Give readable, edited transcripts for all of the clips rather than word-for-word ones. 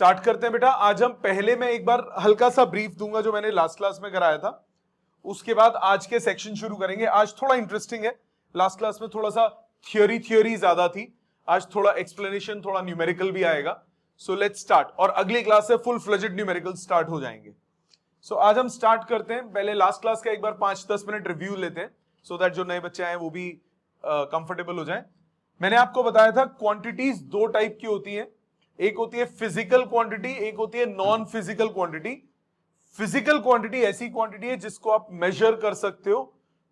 Start करते हैं बेटा। आज हम पहले मैं एक बार हल्का सा ब्रीफ दूंगा जो मैंने लास्ट क्लास में कराया था, उसके बाद आज के सेक्शन शुरू करेंगे। आज थोड़ा इंटरेस्टिंग है, लास्ट क्लास में थोड़ा सा थियोरी ज्यादा थी, आज थोड़ा एक्सप्लेनेशन, थोड़ा न्यूमेरिकल भी आएगा। सो लेट्स स्टार्ट, और अगली क्लास से फुल फ्लेजेड न्यूमेरिकल स्टार्ट हो जाएंगे। सो आज हम स्टार्ट करते हैं। पहले लास्ट क्लास का एक बार 5-10 मिनट रिव्यू लेते हैं, सो दैट जो नए बच्चे आए वो भी कंफर्टेबल हो जाए। मैंने आपको बताया था क्वांटिटीज दो टाइप की होती हैं, एक होती है फिजिकल क्वांटिटी, एक होती है non physical quantity. Physical quantity ऐसी क्वांटिटी है जिसको आप मेजर कर सकते हो,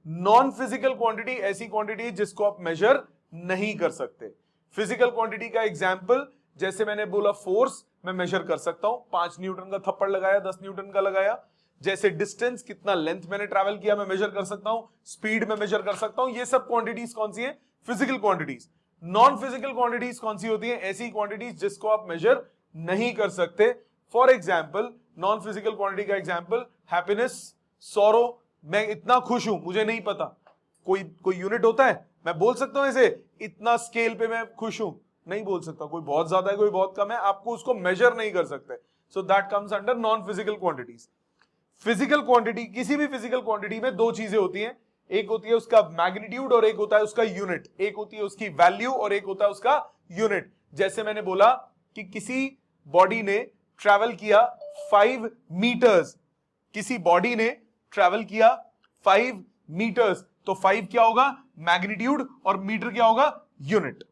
नॉन फिजिकल क्वांटिटी ऐसी क्वांटिटी है जिसको आप मेजर नहीं कर सकते। फिजिकल क्वांटिटी का एग्जांपल, जैसे मैंने बोला फोर्स मैं मेजर कर सकता हूं, 5 न्यूटन का थप्पड़ लगाया, 10 न्यूटन का लगाया। जैसे डिस्टेंस, कितना लेंथ मैंने ट्रैवल किया मैं मेजर कर सकता हूं, स्पीड में मेजर कर सकता हूं। ये सब क्वांटिटीज कौन सी है? Physical quantities. Non physical quantities कौन सी होती है? ऐसी क्वांटिटीज जिसको आप मेजर नहीं कर सकते। For example, non physical quantity का एग्जाम्पल, हैप्पीनेस, सॉरो। मैं इतना खुश हूं, मुझे नहीं पता, कोई यूनिट होता है? मैं बोल सकता हूं ऐसे इतना स्केल पे मैं खुश हूं? नहीं बोल सकता। कोई बहुत ज्यादा है, कोई बहुत कम है, आपको उसको मेजर नहीं कर सकते। So that comes under non physical quantities. Physical quantity, किसी भी फिजिकल क्वांटिटी में दो चीजें होती हैं, एक होती है उसका मैग्नीट्यूड और एक होता है उसका यूनिट। एक होती है उसकी वैल्यू और एक होता है उसका यूनिट। जैसे मैंने बोला कि किसी बॉडी ने ट्रैवल किया 5 मीटर्स, किसी बॉडी ने ट्रैवल किया 5 मीटर्स, तो 5 क्या होगा? मैग्नीट्यूड, और मीटर क्या होगा? यूनिट।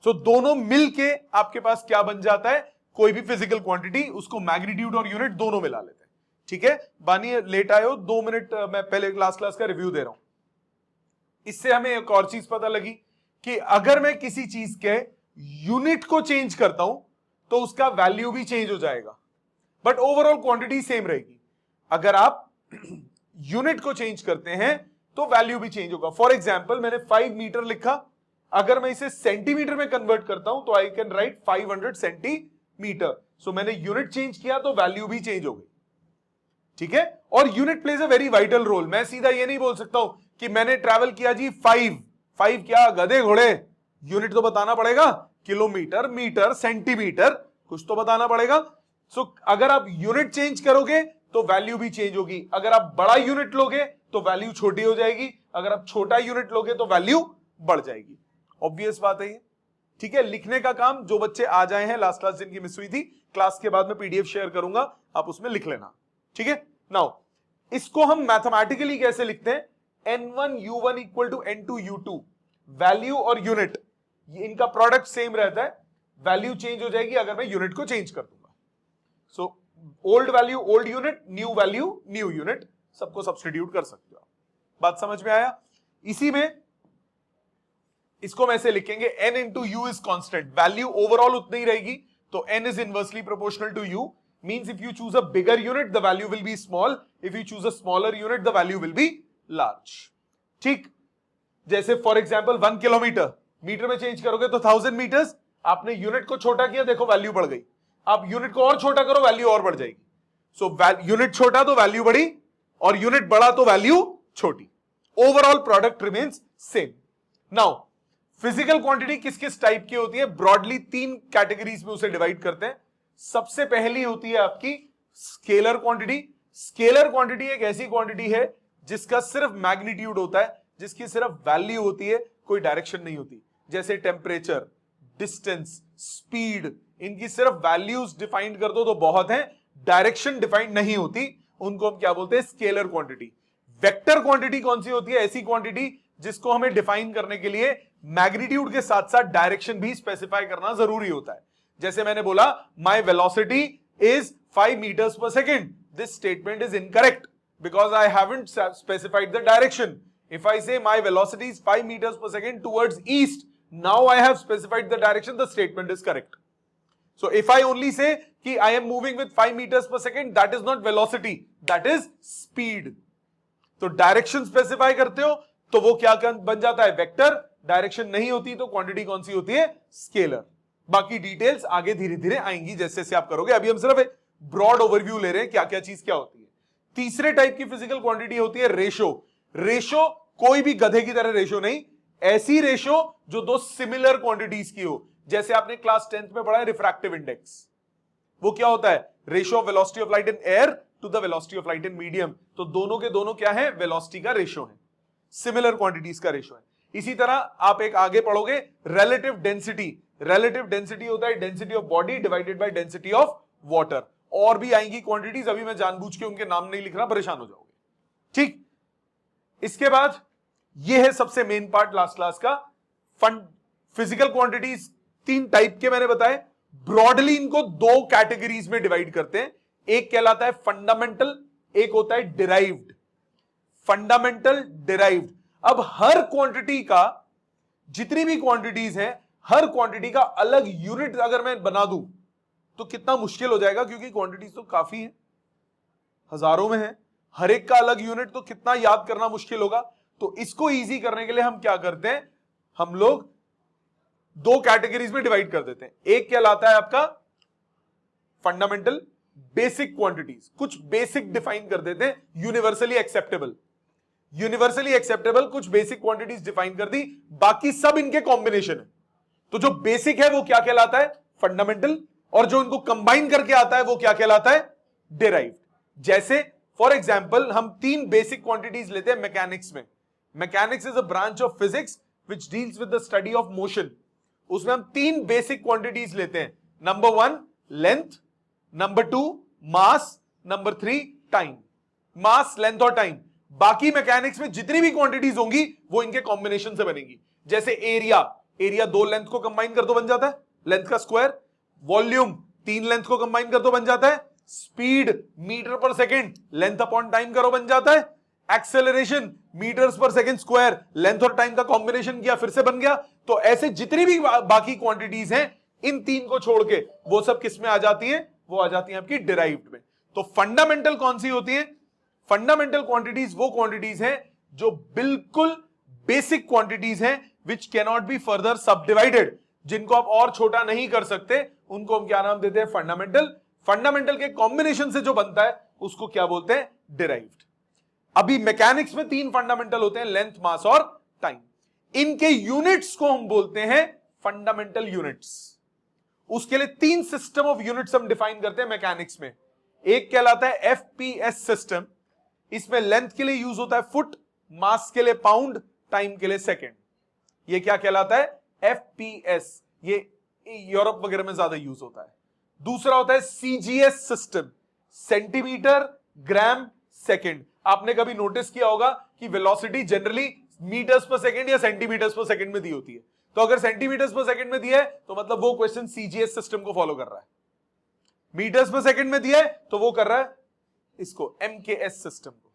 सो दोनों मिलके आपके पास क्या बन जाता है? कोई भी फिजिकल क्वांटिटी, उसको मैग्नीट्यूड और यूनिट दोनों मिला लेते हैं। ठीक है, बानी लेट आए हो, 2 मिनट मैं पहले लास्ट क्लास का रिव्यू दे रहा हूं। इससे हमें एक और चीज पता लगी कि अगर मैं किसी चीज के यूनिट को चेंज करता हूं तो उसका वैल्यू भी चेंज हो जाएगा, बट ओवरऑल क्वांटिटी सेम रहेगी। अगर आप यूनिट को चेंज करते हैं तो वैल्यू भी चेंज होगा। फॉर एग्जाम्पल, मैंने 5 मीटर लिखा, अगर मैं इसे सेंटीमीटर में कन्वर्ट करता हूं तो आई कैन राइट 500 सेंटीमीटर। सो मैंने यूनिट चेंज किया तो वैल्यू भी चेंज हो गई। ठीक है, और unit plays a very vital role. मैं सीधा ये नहीं बोल सकता हूं कि मैंने ट्रैवल किया जी 5 क्या गधे घोड़े, यूनिट तो बताना पड़ेगा, किलोमीटर, मीटर, सेंटीमीटर, कुछ तो बताना पड़ेगा। सो अगर आप यूनिट चेंज करोगे तो वैल्यू भी चेंज होगी। अगर आप बड़ा यूनिट लोगे तो वैल्यू छोटी हो जाएगी, अगर आप छोटा यूनिट लोगे तो वैल्यू बढ़ जाएगी। ऑब्वियस बात है ये। ठीक है, लिखने का काम जो बच्चे आ जाए हैं, लास्ट क्लास जिनकी मिस हुई थी, क्लास के बाद में पीडीएफ शेयर करूंगा, आप उसमें लिख लेना। ठीक है, नाउ इसको हम मैथमेटिकली कैसे लिखते हैं? n1 u1 equal to n2 u2। Value और यूनिट, इनका प्रोडक्ट सेम रहता है, वैल्यू चेंज हो जाएगी अगर मैं यूनिट को चेंज कर दूंगा। So old value old unit, new value new unit, सबको सब्स्टिट्यूट कर सकते हो। बात समझ में आया? इसी में इसको हम ऐसे लिखेंगे, n into u is constant, value overall उतनी ही रहेगी, तो n is inversely proportional to u। Means if you choose a bigger unit, the value will be small. If you choose a smaller unit, the value will be large. ठीक, जैसे for example 1 kilometre, metre में change करोगे तो 1000 metres. आपने unit को छोटा किया, देखो वैल्यू बढ़ गई। आप यूनिट को और छोटा करो, वैल्यू और बढ़ जाएगी। सो यूनिट छोटा तो वैल्यू बढ़ी, और यूनिट बड़ा तो वैल्यू छोटी। Overall product remains same. Now physical quantity किस किस टाइप की होती है? ब्रॉडली 3 कैटेगरीज में उसे डिवाइड करते हैं। सबसे पहली होती है आपकी स्केलर क्वांटिटी। स्केलर क्वांटिटी एक ऐसी क्वांटिटी है जिसका सिर्फ मैग्नीट्यूड होता है, जिसकी सिर्फ वैल्यू होती है, कोई डायरेक्शन नहीं होती। जैसे टेम्परेचर, डिस्टेंस, स्पीड, इनकी सिर्फ वैल्यूज डिफाइन कर दो तो बहुत है, डायरेक्शन डिफाइन नहीं होती, उनको हम क्या बोलते हैं? Scalar quantity. वेक्टर क्वांटिटी कौन सी होती है? ऐसी क्वांटिटी जिसको हमें डिफाइन करने के लिए मैग्नीट्यूड के साथ साथ डायरेक्शन भी स्पेसिफाई करना जरूरी होता है। जैसे मैंने बोला, माई velocity is 5 meters per second. This statement is incorrect because I haven't specified the direction. If I say my velocity is 5 meters per second towards east, now I have specified the direction, the statement is correct. So if I only say कि I am moving with 5 meters per second, that is not velocity, that is speed. तो direction specify करते हो तो वो क्या बन जाता है? वेक्टर। डायरेक्शन नहीं होती तो क्वांटिटी कौन सी होती है? स्केलर। बाकी डिटेल्स आगे धीरे धीरे आएंगी जैसे जैसे आप करोगे। अभी हम सिर्फ एक ब्रॉड ओवरव्यू ले रहे हैं, क्या क्या चीज क्या होती है। तीसरे टाइप की फिजिकल क्वांटिटी होती है रेशो। रेशो कोई भी गधे की तरह रेशो नहीं, ऐसी रेशो जो दो सिमिलर क्वांटिटीज की हो। जैसे आपने क्लास 10th में पढ़ा है रिफ्रैक्टिव इंडेक्स, वो क्या होता है? Ratio of velocity of light in air to the velocity of light in medium. तो दोनों के दोनों क्या है? वेलोसिटी का रेशियो है, सिमिलर क्वांटिटीज का रेशियो है। इसी तरह आप एक आगे पढ़ोगे रिलेटिव डेंसिटी। रिलेटिव डेंसिटी होता है density of body divided by density of water. और भी आएंगी क्वांटिटीज, अभी मैं जानबूझ के उनके नाम नहीं लिख रहा, परेशान हो जाओगे। ठीक, इसके बाद ये है सबसे मेन पार्ट लास्ट क्लास का, फिजिकल क्वांटिटीज। 3 टाइप के मैंने बताए। ब्रॉडली इनको 2 कैटेगरीज में डिवाइड करते हैं। एक कहलाता है फंडामेंटल, एक होता है डिराइव्ड। Fundamental, derived. अब हर क्वांटिटी का, जितनी भी क्वांटिटीज हैं, हर क्वांटिटी का अलग यूनिट अगर मैं बना दूं तो कितना मुश्किल हो जाएगा, क्योंकि क्वांटिटीज तो काफी है, हजारों में है। हर एक का अलग यूनिट, तो कितना याद करना मुश्किल होगा। तो इसको इजी करने के लिए हम क्या करते हैं, हम लोग 2 कैटेगरीज में डिवाइड कर देते हैं। एक कहलाता है आपका फंडामेंटल, बेसिक क्वांटिटीज, कुछ बेसिक डिफाइन कर देते हैं, यूनिवर्सली एक्सेप्टेबल। यूनिवर्सली एक्सेप्टेबल कुछ बेसिक क्वांटिटीज डिफाइन कर दी, बाकी सब इनके कॉम्बिनेशन है। तो जो बेसिक है वो क्या कहलाता है? फंडामेंटल। और जो इनको कंबाइन करके आता है वो क्या कहलाता है? डिराइव्ड। जैसे फॉर एग्जाम्पल हम 3 बेसिक क्वांटिटीज लेते हैं मैकेनिक्स में। Mechanics is a branch of physics which deals with the study of motion. उसमें हम 3 बेसिक क्वांटिटीज लेते हैं। नंबर 1 लेंथ, नंबर 2 मास, नंबर 3 टाइम। मास, लेंथ और टाइम। बाकी मैकेनिक्स में जितनी भी क्वांटिटीज होंगी वो इनके कॉम्बिनेशन से बनेगी। जैसे एरिया, एरिया 2 लेंथ को कंबाइन कर दो बन जाता है लेंथ का स्क्वायर। वॉल्यूम 3 लेंथ को कंबाइन कर दो बन जाता है स्पीड, मीटर पर सेकंड, लेंथ अपॉन टाइम करो बन जाता है एक्सेलरेशन, मीटर्स पर सेकंड स्क्वायर, लेंथ और टाइम का कॉम्बिनेशन किया फिर से बन गया। तो ऐसे जितनी भी बाकी क्वांटिटीज हैं, इन 3 को छोड़ के वो सब किस में आ जाती हैं? वो आ जाती हैं आपकी डिराइव्ड में। तो फंडामेंटल कौन सी होती है? फंडामेंटल क्वांटिटीज वो क्वांटिटीज हैं जो बिल्कुल बेसिक क्वांटिटीज हैं, which can not be further सब डिवाइडेड, जिनको आप और छोटा नहीं कर सकते, उनको हम क्या नाम देते हैं? फंडामेंटल। फंडामेंटल के कॉम्बिनेशन से जो बनता है उसको क्या बोलते हैं? डिराइव्ड। अभी मैकेनिक्स में 3 फंडामेंटल होते हैं, लेंथ, मास और टाइम। इनके यूनिट्स को हम बोलते हैं फंडामेंटल यूनिट्स। उसके लिए 3 सिस्टम ऑफ यूनिट्स हम डिफाइन करते हैं मैकेनिक्स में। एक कहलाता है एफपीएस सिस्टम। इसमें लेंथ के लिए यूज होता है फुट, मास के लिए पाउंड, टाइम के लिए सेकेंड। ये क्या कहलाता है? एफपीएस। ये यूरोप वगैरह में ज्यादा यूज होता है। दूसरा होता है सीजीएस सिस्टम, सेंटीमीटर, ग्राम, सेकेंड। आपने कभी नोटिस किया होगा कि velocity generally metres per second या सेंटीमीटर्स पर सेकेंड में दी होती है। तो अगर सेंटीमीटर्स पर सेकेंड में दिया है तो मतलब वो क्वेश्चन सीजीएस सिस्टम को फॉलो कर रहा है। मीटर्स पर सेकेंड में दिया है तो वो कर रहा है इसको, एमकेएस सिस्टम को।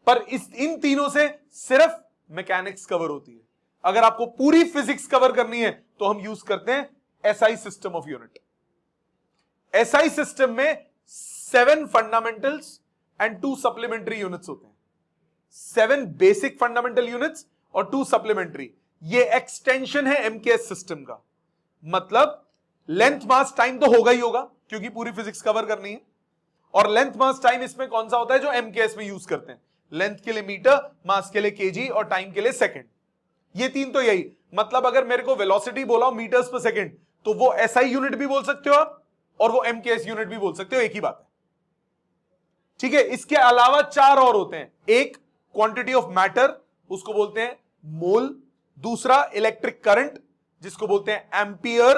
पर इन तीनों से सिर्फ मैकेनिक्स कवर होती है। अगर आपको पूरी फिजिक्स कवर करनी है तो हम यूज करते हैं SI system of unit. SI system में 7 फंडामेंटल्स एंड 2 सप्लीमेंट्री यूनिट्स होते हैं। 7 बेसिक फंडामेंटल यूनिट्स और 2 सप्लीमेंट्री। ये एक्सटेंशन है एमकेएस सिस्टम का। मतलब लेंथ, मास, टाइम तो होगा ही होगा क्योंकि पूरी फिजिक्स कवर करनी है। और लेंथ, मास, टाइम इसमें कौन सा होता है? जो एमकेएस में यूज करते हैं। लेंथ के लिए मीटर, मास के लिए केजी और टाइम के लिए सेकंड। ये 3 तो यही। मतलब अगर मेरे को वेलोसिटी बोला हो मीटर्स पर सेकंड तो वो एसआई यूनिट भी बोल सकते हो आप और वो एमकेएस यूनिट भी बोल सकते हो, एक ही बात है। ठीक है। इसके अलावा 4 और होते हैं। एक क्वांटिटी ऑफ मैटर, उसको बोलते हैं मोल। दूसरा इलेक्ट्रिक करंट, जिसको बोलते हैं एम्पियर।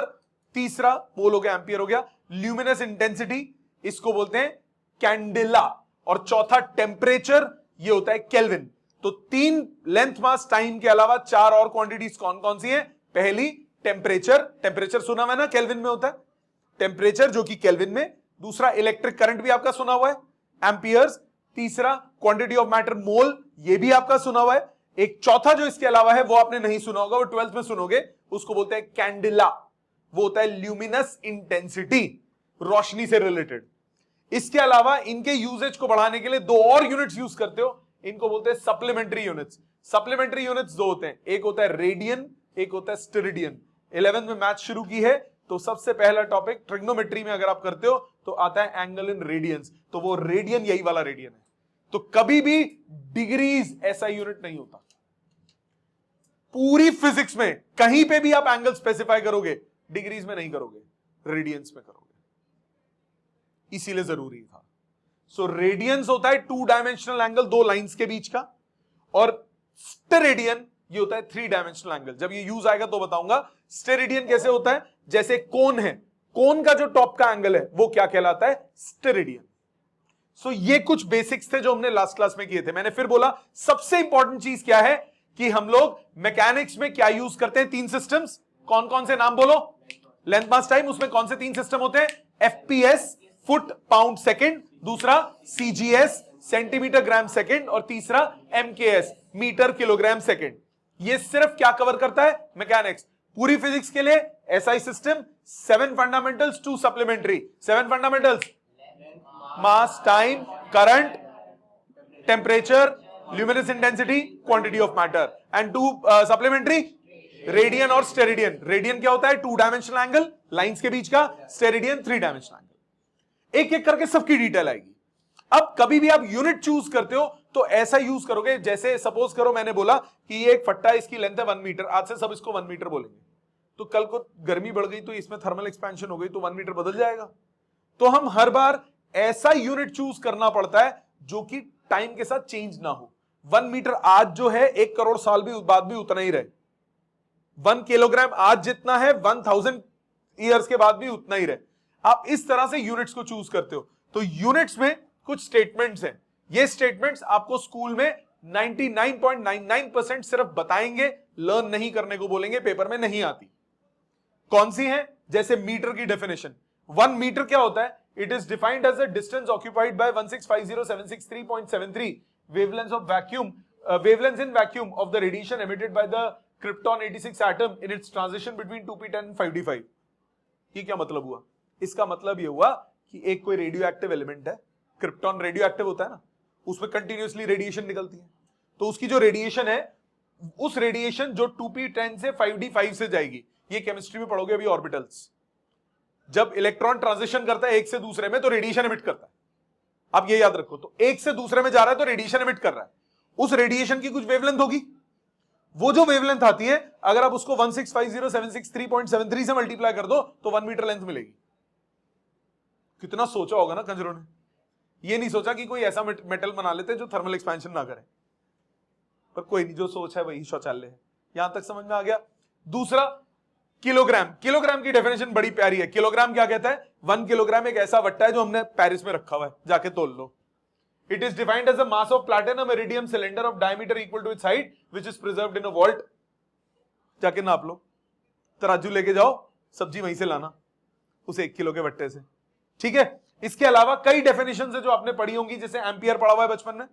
तीसरा, मोल हो गया, एम्पियर हो गया। ल्यूमिनस इंटेंसिटी, इसको बोलते हैं कैंडेला। और चौथा टेम्परेचर, ये होता है केल्विन। तो 3 लेंथ, मास, टाइम के अलावा 4 और क्वांटिटीज कौन कौन सी हैं? पहली टेम्परेचर, टेम्परेचर सुना हुआ है ना, केल्विन में होता है टेम्परेचर, जो कि केल्विन में। दूसरा इलेक्ट्रिक करंट भी आपका सुना हुआ है, एम्पियर्स। तीसरा क्वांटिटी ऑफ मैटर, मोल, ये भी आपका सुना हुआ है। एक चौथा जो इसके अलावा है वो आपने नहीं सुना होगा, वो 12th में सुनोगे, उसको बोलते हैं कैंडेला। वो होता है ल्यूमिनस इंटेंसिटी, रोशनी से रिलेटेड। इसके अलावा इनके यूजेज को बढ़ाने के लिए 2 और यूनिट्स यूज करते हो, इनको बोलते हैं सप्लीमेंट्री यूनिट्स। सप्लीमेंट्री यूनिट्स 2 होते हैं, एक होता है रेडियन, एक होता है स्टेरेडियन। 11th में मैथ शुरू की है तो सबसे पहला टॉपिक ट्रिग्नोमेट्री में अगर आप करते हो तो आता है एंगल इन रेडियंस। तो वो रेडियन यही वाला रेडियन है। तो कभी भी डिग्रीज ऐसा यूनिट नहीं होता। पूरी फिजिक्स में कहीं पे भी आप एंगल स्पेसिफाई करोगे डिग्रीज में नहीं करोगे, रेडियंस में करोगे। इसीलिए जरूरी था। सो रेडियंस होता है 2 डायमेंशनल एंगल, 2 लाइंस के बीच का, और स्टेरेडियन ये होता है 3 डायमेंशनल एंगल। जब ये यूज आएगा तो बताऊंगा। स्टेरेडियन कैसे होता है, जैसे कोन है, कोन का जो टॉप का एंगल है वो क्या कहलाता है, स्टेरेडियन। सो ये कुछ बेसिक्स थे जो हमने लास्ट क्लास में किए थे। मैंने फिर बोला सबसे इंपॉर्टेंट चीज क्या है कि हम लोग मैकेनिक्स में क्या यूज करते हैं, 3 सिस्टम्स। कौन कौन से नाम बोलो, लेंथ मास टाइम, उसमें कौन से 3 सिस्टम होते हैं, एफपीएस फुट पाउंड सेकंड, दूसरा सीजीएस सेंटीमीटर ग्राम सेकंड, और तीसरा एमकेएस मीटर किलोग्राम सेकंड। ये सिर्फ क्या कवर करता है, मैकेनिक्स। पूरी फिजिक्स के लिए SI system 7 fundamentals 2 supplementary. 7 fundamentals, mass, time, current, temperature, luminous intensity, quantity of matter, and 2 supplementary, radian और स्टेरेडियन। रेडियन क्या होता है, 2 डायमेंशनल एंगल लाइंस के बीच का, स्टेरेडियन 3 डायमेंशनल एंगल। एक एक करके सबकी डिटेल आएगी। अब कभी भी आप यूनिट चूज करते हो तो ऐसा यूज करोगे, जैसे सपोज करो मैंने बोला कि ये एक फट्टा है, इसकी लेंथ है 1 मीटर, आज से सब इसको 1 मीटर बोलेंगे। तो कल को गर्मी बढ़ गई तो इसमें थर्मल एक्सपेंशन हो गई तो 1 मीटर बदल जाएगा। तो हम हर बार ऐसा यूनिट चूज करना पड़ता है जो कि टाइम के साथ चेंज ना हो। 1 मीटर आज जो है 1 करोड़ साल भी बाद भी उतना ही रहे। 1 किलोग्राम आज जितना है 1000 ईयर्स के बाद भी उतना ही रहे। आप इस तरह से यूनिट्स को चूज करते हो। तो यूनिट्स में कुछ स्टेटमेंट्स हैं। ये स्टेटमेंट्स आपको स्कूल में 99.99% सिर्फ बताएंगे, लर्न नहीं करने को बोलेंगे, पेपर में नहीं आती। कौन सी है, जैसे मीटर की डेफिनेशन। 1 मीटर क्या होता है, it is defined as a distance occupied by 1650763.73 wavelengths of vacuum, wavelengths in vacuum of the radiation emitted by the krypton 86 atom in its transition between 2p10 and 5d5। ये क्या मतलब हुआ, इसका मतलब ये हुआ कि एक कोई रेडियो एक्टिव एलिमेंट है, क्रिप्टॉन रेडियो एक्टिव होता है ना, उसमें कंटिन्यूअसली रेडिएशन निकलती है। तो उसकी जो रेडिएशन है, उस रेडिएशन जो 2p10 से 5d5 से जाएगी, ये केमिस्ट्री में पढ़ोगे अभी, ऑर्बिटल्स। जब इलेक्ट्रॉन ट्रांजिशन करता है एक से दूसरे में तो रेडिएशन एमिट करता है। आप ये याद रखो, तो एक से दूसरे में जा रहा है तो रेडिएशन एमिट कर रहा है। उस रेडिएशन की कुछ वेवलेंथ होगी, वो जो वेवलेंथ आती है अगर आप उसको 1650763.73 से मल्टीप्लाई कर दो तो 1 मीटर लेंथ मिलेगी। कितना सोचा होगा ना कंजरों ने, ये नहीं सोचा कि कोई ऐसा मेटल बना लेते हैं जो थर्मल एक्सपेंशन ना करे। पर कोई नहीं, जो सोच है वही शौचालय है। यहां तक समझ में आ गया। दूसरा, किलोग्राम। किलोग्राम की डेफिनेशन बड़ी प्यारी है। किलोग्राम क्या कहता है, 1 किलोग्राम एक ऐसा वट्टा है जो हमने पेरिस में रखा हुआ है, जाके तोल लो। It is defined as a mass of platinum iridium cylinder of diameter equal to its height which is preserved in a vault. जाके नाप लो, तराजू लेके जाओ, सब्जी वहीं से लाना उस 1 किलो के वट्टे से। ठीक है। इसके अलावा कई डेफिनेशन है जो आपने पढ़ी होंगी, जैसे एम्पियर पढ़ा हुआ है बचपन में,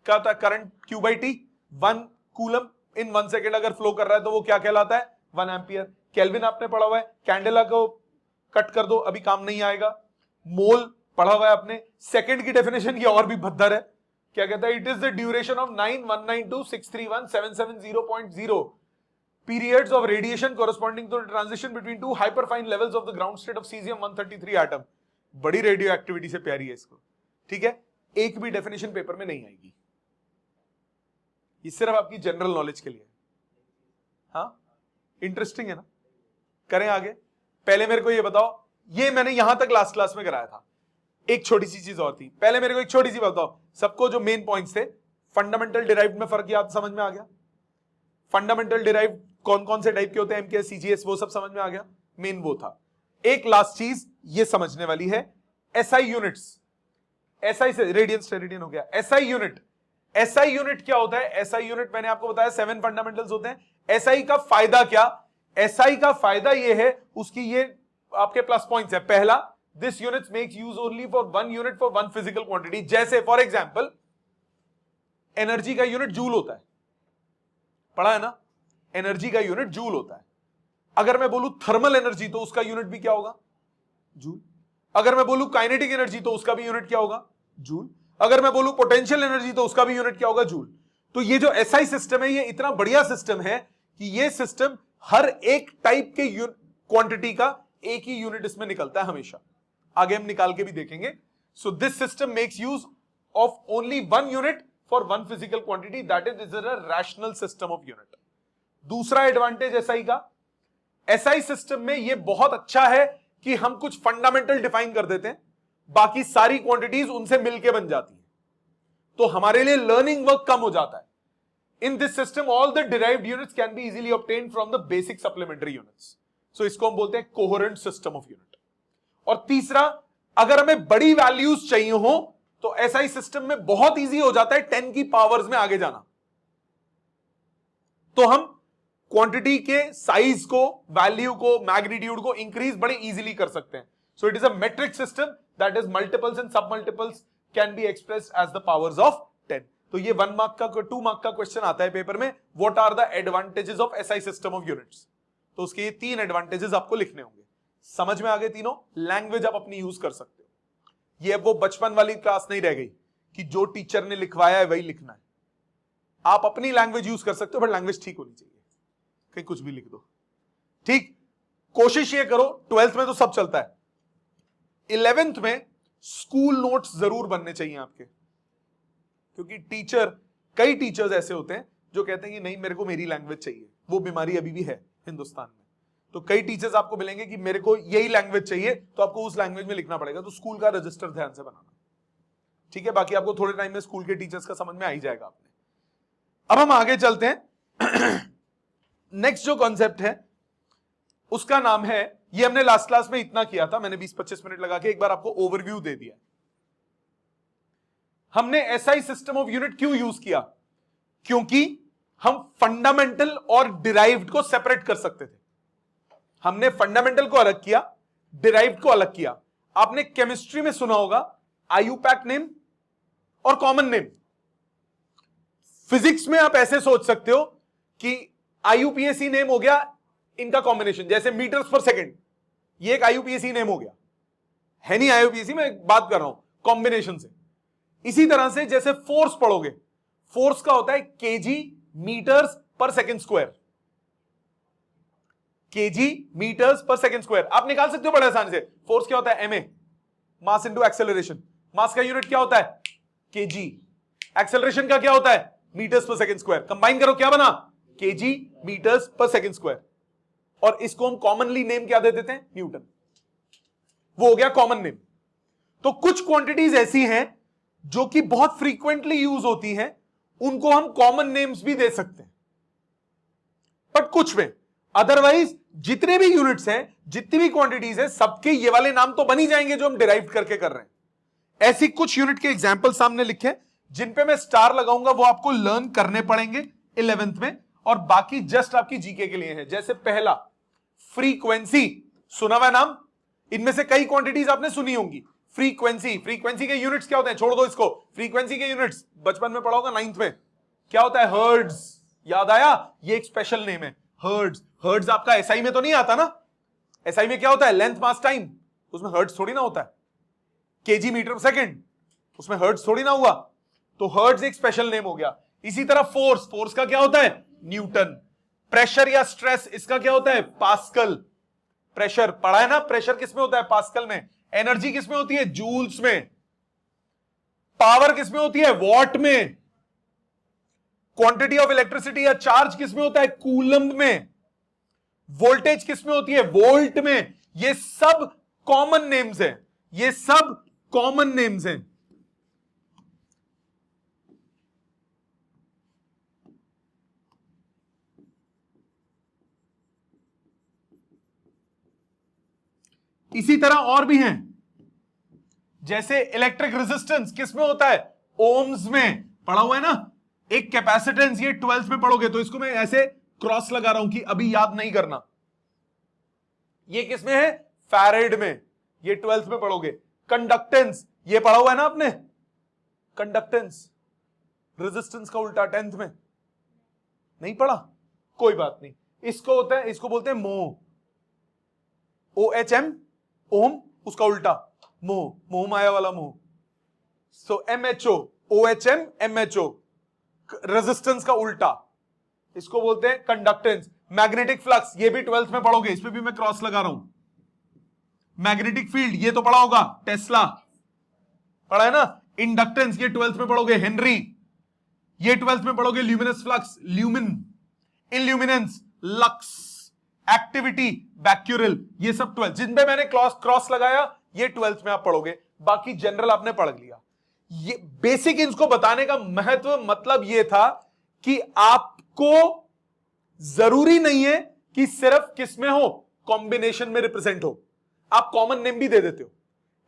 क्या था, current Q by T, 1 coulomb in 1 second अगर फ्लो कर रहा है तो वो क्या कहलाता है, 1 एम्पियर। केल्विन आपने पढ़ा हुआ है, कैंडेला को कट कर दो, अभी काम नहीं आएगा। मोल पढ़ा हुआ है आपने। सेकंड की डेफिनेशन ये और भी भद्दर है, क्या कहता है, it is the duration of 91926317700.0 periods of radiation corresponding to the transition between 2 hyperfine levels of the ground state of cesium-133 atom। बड़ी रेडियो एक्टिविटी से प्यारी है इसको। ठीक है, एक भी डेफिनेशन पेपर में नहीं आएगी, ये सिर्फ आपकी जनरल नॉलेज के लिए। हाँ, इंटरेस्टिंग है ना। करें आगे। पहले मेरे को ये बताओ, ये मैंने यहां तक लास्ट क्लास में कराया था। एक छोटी सी चीज और थी, पहले मेरे को एक छोटी सी बताओ, सबको जो मेन पॉइंट्स थे, फंडामेंटल डिराइव्ड में फर्क याद समझ में आ गया। फंडामेंटल डिराइव्ड कौन कौन से टाइप के होते हैं, एमकेएस, सीजीएस, वो सब समझ में आ गया। मेन वो था। एक लास्ट चीज ये समझने वाली है, एसआई यूनिट्स। एसआई से रेडियन स्टेरेडियन हो गया। एसआई यूनिट, एसआई यूनिट क्या होता है, एसआई यूनिट मैंने आपको बताया 7 फंडामेंटल्स होते हैं। एसआई का फायदा क्या, एसआई का फायदा ये है, उसकी ये आपके प्लस पॉइंट्स है। पहला, this unit makes use only for 1 unit for 1 physical quantity. जैसे फॉर एग्जांपल एनर्जी का यूनिट जूल होता है, पढ़ा है ना, एनर्जी का यूनिट जूल होता है। अगर मैं बोलूं थर्मल एनर्जी तो उसका यूनिट भी क्या होगा, जूल। अगर मैं बोलूं काइनेटिक एनर्जी तो उसका भी यूनिट क्या होगा, जूल। अगर मैं बोलूं पोटेंशियल एनर्जी तो उसका भी यूनिट क्या होगा, जूल। तो ये जो एसआई सिस्टम है, ये इतना बढ़िया सिस्टम है कि ये सिस्टम हर एक टाइप के क्वांटिटी का एक ही यूनिट इसमें निकलता है हमेशा। आगे हम निकाल के भी देखेंगे। So this system makes use of only 1 unit for 1 physical quantity, that is a rational system of unit. दूसरा एडवांटेज एसआई का, एसआई सिस्टम में ये बहुत अच्छा है कि हम कुछ फंडामेंटल डिफाइन कर देते हैं, बाकी सारी क्वांटिटीज उनसे मिलके बन जाती है, तो हमारे लिए लर्निंग वर्क कम हो जाता है। In this system all the derived units can be easily obtained from the basic supplementary units, so इसको हम बोलते हैं कोहेरेंट सिस्टम ऑफ यूनिट। और तीसरा, अगर हमें बड़ी वैल्यूज चाहिए हो तो एसआई सिस्टम में बहुत इजी हो जाता है 10 की पावर्स में आगे जाना, तो हम क्वांटिटी के साइज को, वैल्यू को, मैग्नीट्यूड को इंक्रीज बड़े इजीली कर सकते हैं। So it is a metric system that is multiples and submultiples can be expressed as the powers of 10। तो ये 1 मार्क का 2 मार्क का क्वेश्चन आता है पेपर में, what are the advantages of SI system of units. तो उसके ये 3 एडवांटेजेस आपको लिखने होंगे। समझ में आ गए तीनों? लैंग्वेज आप अपनी यूज कर सकते हो। ये अब वो बचपन वाली क्लास नहीं रह गई कि जो टीचर ने लिखवाया है वही लिखना है। आप अपनी लैंग्वेज यूज कर सकते हो, बट लैंग्वेज ठीक होनी चाहिए, कहीं कुछ भी लिख दो। ठीक, कोशिश ये करो, 12th में तो सब चलता है, 11th में स्कूल नोट्स जरूर बनने चाहिए आपके, क्योंकि कई टीचर्स ऐसे होते हैं जो कहते हैं कि नहीं मेरे को मेरी लैंग्वेज चाहिए। वो बीमारी अभी भी है हिंदुस्तान में। तो कई टीचर्स आपको मिलेंगे कि मेरे को यही लैंग्वेज चाहिए, तो आपको उस लैंग्वेज में लिखना पड़ेगा। तो स्कूल का रजिस्टर ध्यान से बनाना, ठीक है? बाकी आपको थोड़े टाइम में स्कूल के टीचर्स का समझ में आ ही जाएगा आपने। अब हम आगे चलते हैं। नेक्स्ट जो कॉन्सेप्ट है उसका नाम है, ये हमने लास्ट क्लास में इतना किया था, मैंने 20-25 मिनट लगा के एक बार आपको ओवरव्यू दे दिया। हमने एसआई सिस्टम ऑफ यूनिट क्यों यूज किया? क्योंकि हम फंडामेंटल और डिराइव्ड को सेपरेट कर सकते थे। हमने फंडामेंटल को अलग किया, डिराइव्ड को अलग किया। आपने केमिस्ट्री में सुना होगा आईयूपैक नेम और कॉमन नेम। फिजिक्स में आप ऐसे सोच सकते हो कि आईयूपीएसी नेम हो गया इनका कॉम्बिनेशन, जैसे मीटर्स पर सेकंड, ये एक आईयूपीएसी नेम हो गया, है नहीं आईयूपीएसी, मैं बात कर रहा हूं कॉम्बिनेशन से। इसी तरह से जैसे फोर्स पढ़ोगे, फोर्स का होता है केजी मीटर्स पर सेकंड स्क्वायर, केजी मीटर्स पर सेकंड स्क्वायर। आप निकाल सकते हो बड़े आसानी से। फोर्स क्या होता है? M A, mass into acceleration. Mass का यूनिट क्या होता है? केजी। एक्सेलरेशन का क्या होता है? मीटर्स पर सेकंड स्क्वायर। कंबाइन करो, क्या बना? केजी मीटर्स पर सेकंड स्क्वायर। और इसको हम कॉमनली नेम क्या दे देते हैं? न्यूटन। वो हो गया कॉमन नेम। तो कुछ क्वांटिटीज ऐसी हैं जो कि बहुत फ्रीक्वेंटली यूज होती हैं, उनको हम कॉमन नेम्स भी दे सकते हैं, बट कुछ में। अदरवाइज जितने भी यूनिट्स हैं, जितनी भी क्वांटिटीज हैं, सबके ये वाले नाम तो बन ही जाएंगे जो हम डिराइव करके कर रहे हैं। ऐसी कुछ यूनिट के एग्जांपल सामने लिखे, जिन पे मैं स्टार लगाऊंगा, वो आपको लर्न करने पड़ेंगे 11th में, और बाकी जस्ट आपकी जीके के लिए है। जैसे पहला फ्रीक्वेंसी, सुना हुआ नाम? इनमें से कई क्वांटिटीज आपने सुनी होंगी। फ्रीक्वेंसी के यूनिट्स क्या होते हैं? छोड़ दो इसको। फ्रीक्वेंसी के यूनिट्स बचपन में पढ़ा होगा 9th में, क्या होता है? हर्ट्ज। याद आया? ये एक स्पेशल नेम है, हर्ट्ज। हर्ट्ज आपका एसआई में तो नहीं आता ना? एसआई में क्या होता है? लेंथ मास टाइम, उसमें हर्ट्ज थोड़ी ना होता है। केजी मीटर पर सेकंड, उसमें हर्ट्ज थोड़ी ना हुआ। तो हर्ट्ज एक स्पेशल नेम हो गया। इसी तरह फोर्स का क्या होता है? न्यूटन। प्रेशर या स्ट्रेस, इसका क्या होता है? पास्कल। प्रेशर पढ़ा है ना? प्रेशर किसमें होता है? पास्कल में। एनर्जी किसमें होती है? जूल्स में। पावर किसमें होती है? वॉट में। क्वांटिटी ऑफ इलेक्ट्रिसिटी या चार्ज किसमें होता है? कूलम्ब में। वोल्टेज किसमें होती है? वोल्ट में। ये सब कॉमन नेम्स हैं, ये सब कॉमन नेम्स हैं। इसी तरह और भी हैं, जैसे इलेक्ट्रिक रेजिस्टेंस किसमें होता है? ओम्स में। पढ़ा हुआ है ना? एक कैपेसिटेंस, ये 12th में पढ़ोगे, तो इसको मैं ऐसे क्रॉस लगा रहा हूं कि अभी याद नहीं करना। ये किसमें है? फैरेड में। ये 12th में पढ़ोगे। कंडक्टेंस, ये पढ़ा हुआ है ना आपने? कंडक्टेंस, रेजिस्टेंस का उल्टा 10th में नहीं पढ़ा? कोई बात नहीं। इसको होता है, इसको बोलते हैं मोह। OHM, ओम, उसका उल्टा मोह, मोह माया वाला मोह। सो MHO, OHM, MHO, रेजिस्टेंस का उल्टा, इसको बोलते हैं कंडक्टेंस। मैग्नेटिक फ्लक्स, ये भी 12th में पढ़ोगे, इस पे भी मैं क्रॉस लगा रहा हूं। मैग्नेटिक फील्ड, ये तो पढ़ा होगा, टेस्ला, पढ़ा है ना? इंडक्टेंस, ये 12th में पढ़ोगे, हेनरी। ये 12th में पढ़ोगे, luminous flux, lumen. Illuminance, lux. Activity, becquerel. ये सब 12th, जिन पे मैंने क्रॉस लगाया, ये 12th में आप पढ़ोगे। बाकी जनरल आपने पढ़ लिया। ये बेसिक इसको बताने का महत्व मतलब ये था कि आपको जरूरी नहीं है कि सिर्फ किस में हो, कॉम्बिनेशन में रिप्रेजेंट हो, आप कॉमन नेम भी दे देते हो।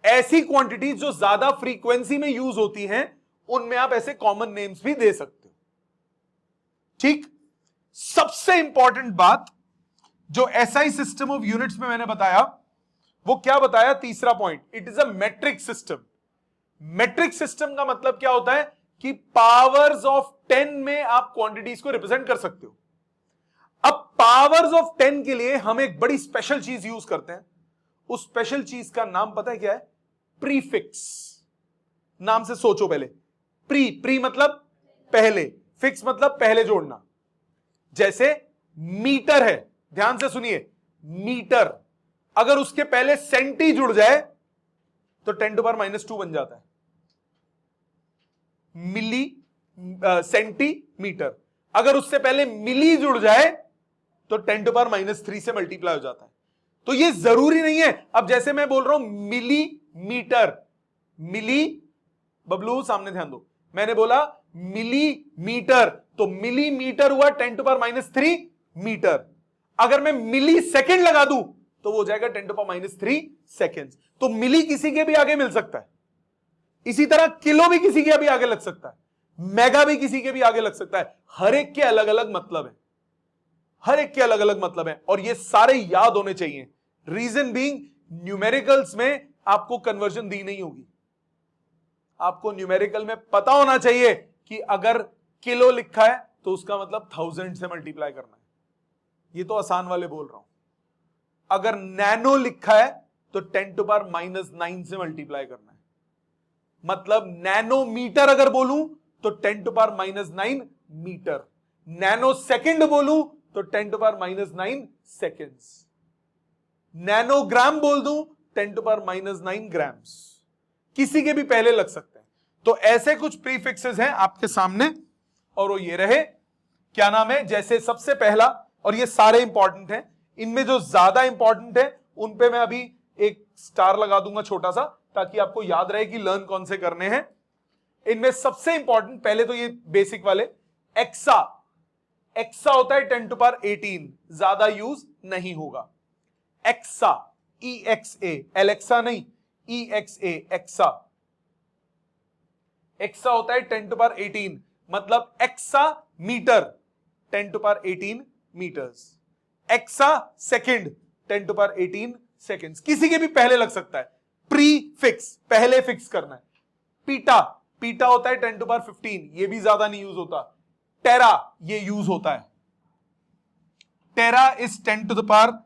ऐसी क्वांटिटीज जो ज्यादा फ्रीक्वेंसी में यूज होती हैं उनमें आप ऐसे कॉमन नेम्स भी दे सकते हो। ठीक, सबसे इंपॉर्टेंट बात जो एसआई सिस्टम ऑफ यूनिट्स में मैंने बताया वो क्या बताया, तीसरा point, it is a matric system. Matric system का मतलब क्या होता है कि पावर्स ऑफ 10 में आप क्वांटिटीज को रिप्रेजेंट कर सकते हो। अब पावर्स ऑफ 10 के लिए हम एक बड़ी स्पेशल चीज यूज करते हैं। उस स्पेशल चीज का नाम पता है क्या है? प्रीफिक्स। नाम से सोचो पहले। प्री मतलब पहले, फिक्स मतलब पहले जोड़ना। जैसे मीटर है, ध्यान से सुनिए, मीटर अगर उसके पहले सेंटी जुड़ जाए तो 10⁻² बन जाता है। मिली सेंटीमीटर, अगर उससे पहले मिली जुड़ जाए तो 10⁻³ से मल्टीप्लाई हो जाता है। तो ये जरूरी नहीं है। अब जैसे मैं बोल रहा हूं मिलीमीटर, मिली, बबलू सामने ध्यान दो, मैंने बोला मिलीमीटर, तो मिलीमीटर हुआ 10⁻³ मीटर। अगर मैं मिली सेकेंड लगा दूं तो वो हो जाएगा 10⁻³ सेकेंड्स। तो मिली किसी के भी आगे मिल सकता है, इसी तरह किलो भी किसी के भी आगे लग सकता है, मेगा भी किसी के भी आगे लग सकता है। हर एक के अलग अलग मतलब है, हर एक के अलग अलग मतलब है, और ये सारे याद होने चाहिए। रीजन बीइंग, न्यूमेरिकल्स में आपको कन्वर्जन दी नहीं होगी। आपको न्यूमेरिकल में पता होना चाहिए कि अगर किलो लिखा है तो उसका मतलब 1000 से मल्टीप्लाई करना है। ये तो आसान वाले बोल रहा हूं। अगर नैनो लिखा है तो 10⁻⁹ से मल्टीप्लाई करना है। मतलब नैनोमीटर अगर बोलूं तो 10⁻⁹ मीटर, नैनो सेकंड बोलूं तो 10⁻⁹ सेकेंड्स, नैनोग्राम बोल दूं 10⁻⁹ ग्राम्स। किसी के भी पहले लग सकते हैं। तो ऐसे कुछ प्रीफिक्सेस हैं आपके सामने, और वो ये रहे, क्या नाम है, जैसे सबसे पहला, और ये सारे इंपॉर्टेंट हैं, इनमें जो ज्यादा इंपॉर्टेंट है उन पे मैं अभी एक स्टार लगा दूंगा छोटा सा, ताकि आपको याद रहे कि लर्न कौन से करने हैं। इनमें सबसे इंपॉर्टेंट पहले तो ये बेसिक वाले, एक्सा। एक्सा होता है 10⁻18, ज्यादा यूज नहीं होगा। एक्सा, EXA, एलेक्सा नहीं, EXA, एक्सा। एक्सा होता है 10⁻18, मतलब exa metre 10⁻18 metres. Exa second 10⁻18 seconds. किसी के भी पहले लग सकता है। प्रीफिक्स, पहले फिक्स करना है। पीटा, पीटा होता है 10⁻15, ये भी ज्यादा नहीं यूज होता। टेरा, ये यूज होता है। टेरा इज 10⁻12,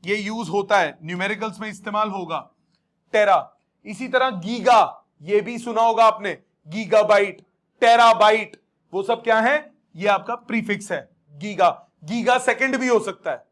ये यूज होता है, न्यूमेरिकल्स में इस्तेमाल होगा टेरा। इसी तरह गीगा, ये भी सुना होगा आपने, गीगाबाइट, टेराबाइट, वो सब क्या है, ये आपका प्रीफिक्स है। गीगा, गीगा सेकंड भी हो सकता है।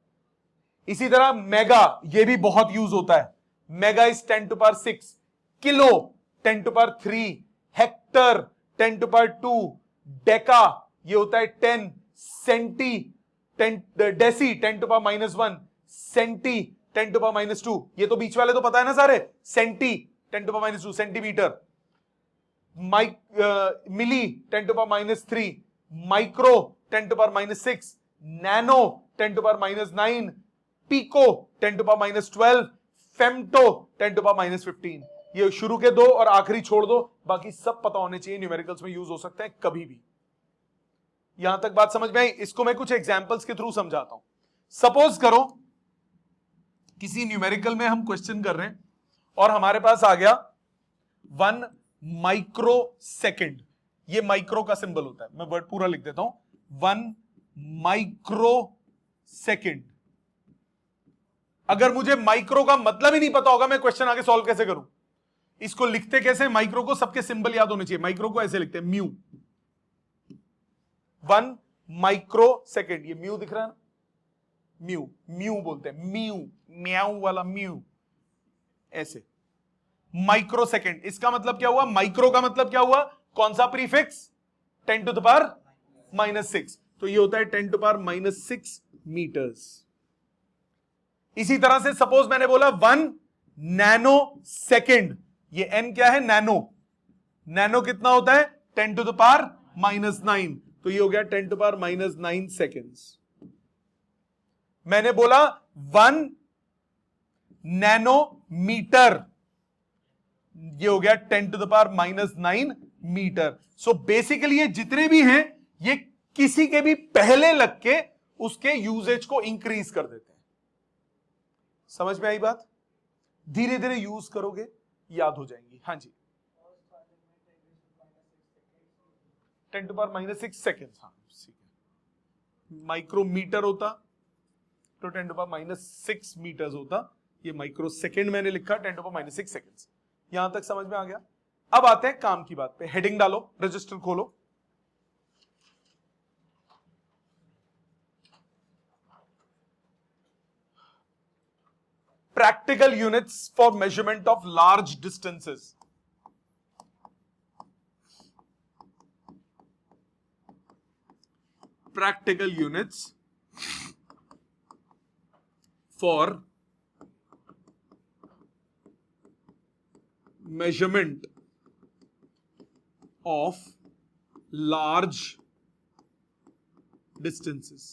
इसी तरह मेगा, ये भी बहुत यूज होता है, mega is 10⁻6, kilo 10⁻3, Hector 10⁻2, Deka ये होता है 10, सेंटी 10, डेसी 10⁻−1, सेंटी 10⁻−2, ये तो बीच वाले तो पता है ना सारे, सेंटी 10⁻−2 सेंटीमीटर, मिली 10⁻−3, माइक्रो 10⁻−6, नैनो 10⁻−9, पिको 10⁻12, फेम्टो 10⁻−15। ये शुरू के दो और आखिरी छोड़ दो, बाकी सब पता होने चाहिए, न्यूमेरिकल्स में यूज हो सकते हैं कभी भी। यहां तक बात समझ में आई? इसको मैं कुछ एग्जांपल्स के थ्रू समझाता हूं। सपोज करो किसी न्यूमेरिकल में हम क्वेश्चन कर रहे हैं और हमारे पास आ गया 1 माइक्रो सेकेंड, ये माइक्रो का सिंबल होता है, मैं वर्ड पूरा लिख देता हूं, 1 माइक्रो सेकेंड। अगर मुझे माइक्रो का मतलब ही नहीं पता होगा, मैं क्वेश्चन आगे सॉल्व कैसे करूं? इसको लिखते कैसे? माइक्रो को सबके सिंबल याद होने चाहिए। माइक्रो को ऐसे लिखते हैं, म्यू, 1 माइक्रो सेकेंड, ये म्यू दिख रहा है ना, म्यू, म्यू बोलते हैं, म्यू, म्याऊ वाला म्यू, ऐसे माइक्रो सेकेंड। इसका मतलब क्या हुआ? माइक्रो का मतलब क्या हुआ? कौन सा प्रीफिक्स? 10⁻⁻6। तो ये होता है 10 टू पावर -6 मीटर्स। इसी तरह से सपोज मैंने बोला 1 नैनो सेकेंड, ये n क्या है, नैनो, नैनो कितना होता है 10 टू द पावर -9, तो ये हो गया 10 टू पावर -9 सेकेंड्स। मैंने बोला 1 नैनोमीटर, ये हो गया 10 to the power -9 metre. So basically ये जितने भी हैं ये किसी के भी पहले लग के उसके यूजेज को इंक्रीज कर देते हैं। समझ में आई बात? धीरे धीरे यूज करोगे याद हो जाएंगी। हाँ जी, 10 टू पावर -6 सेकेंड। हाँ ठीक है, माइक्रोमीटर होता तो 10 टू पावर -6 मीटर्स होता, ये माइक्रो सेकेंड मैंने लिखा 10 टू पावर -6 सेकेंड्स। यहां तक समझ में आ गया? अब आते हैं काम की बात पे। हेडिंग डालो, रजिस्टर खोलो। Practical units for measurement of large distances. Practical units for measurement of large distances,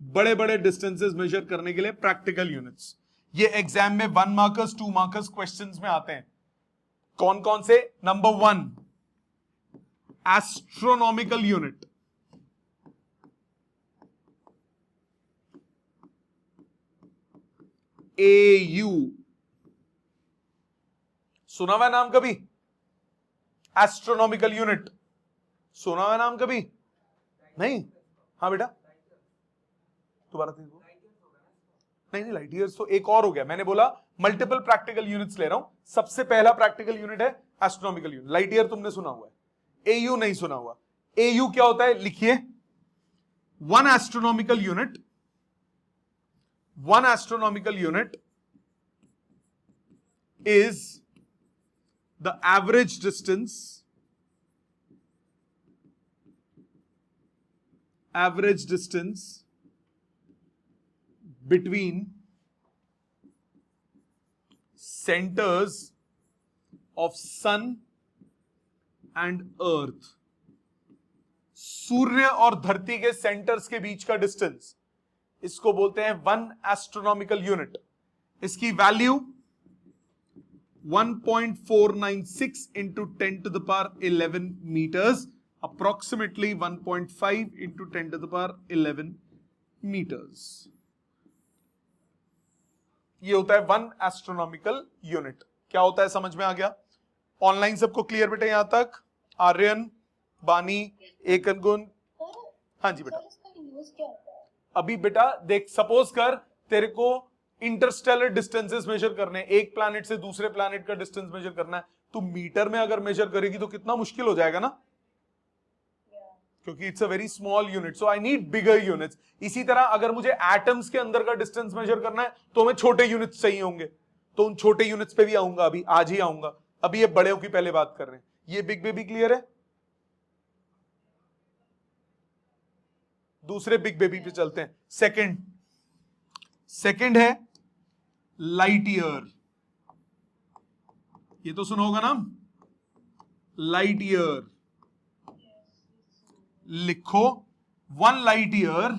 बड़े बड़े डिस्टेंसेस मेजर करने के लिए प्रैक्टिकल यूनिट्स। ये एग्जाम में 1 मार्कर्स 2 मार्कर्स क्वेश्चंस में आते हैं। कौन कौन से? नंबर 1 एस्ट्रोनॉमिकल यूनिट, AU, सुना हुआ नाम कभी? एस्ट्रोनॉमिकल यूनिट सुना हुआ नाम कभी? नहीं? हाँ बेटा, दोबारा नहीं, लाइट ईयर्स तो एक और हो गया। मैंने बोला मल्टीपल प्रैक्टिकल यूनिट्स ले रहा हूं। सबसे पहला प्रैक्टिकल यूनिट है एस्ट्रोनॉमिकल यूनिट। लाइट ईयर तुमने सुना हुआ है, एयू नहीं सुना हुआ। एयू क्या होता है? लिखिए, 1 astronomical unit, 1 astronomical unit is the average distance between centers of sun and earth। सूर्य और धरती के सेंटर्स के बीच का डिस्टेंस, इसको बोलते हैं 1 एस्ट्रोनॉमिकल यूनिट। इसकी value 1.496 into 10 to the power 11 meters, approximately 1.5 into 10 to the power 11 meters। ये होता है 1 एस्ट्रोनॉमिकल यूनिट। क्या होता है समझ में आ गया? ऑनलाइन सबको क्लियर बेटा यहां तक? आर्यन, बानी, एक गुण। हाँ जी बेटा। अभी बेटा देख, सपोज कर तेरे को इंटरस्टेलर डिस्टेंसेस मेजर करने, एक प्लैनेट से दूसरे प्लैनेट का डिस्टेंस मेजर करना है, तो मीटर में अगर मेजर करेगी तो कितना मुश्किल हो जाएगा ना, क्योंकि it's a very small unit. So I need bigger units. इसी तरह अगर मुझे एटम्स के अंदर का डिस्टेंस मेजर करना है तो हमें छोटे यूनिट्स चाहिए होंगे, तो उन छोटे यूनिट्स पे भी आऊंगा, अभी आज ही आऊंगा। अभी ये बड़े की पहले बात कर रहे हैं। ये बिग बेबी क्लियर है? दूसरे बिग बेबी पे चलते हैं। सेकंड है लाइट ईयर। ये तो सुना होगा नाम, लाइट ईयर। लिखो, 1 light year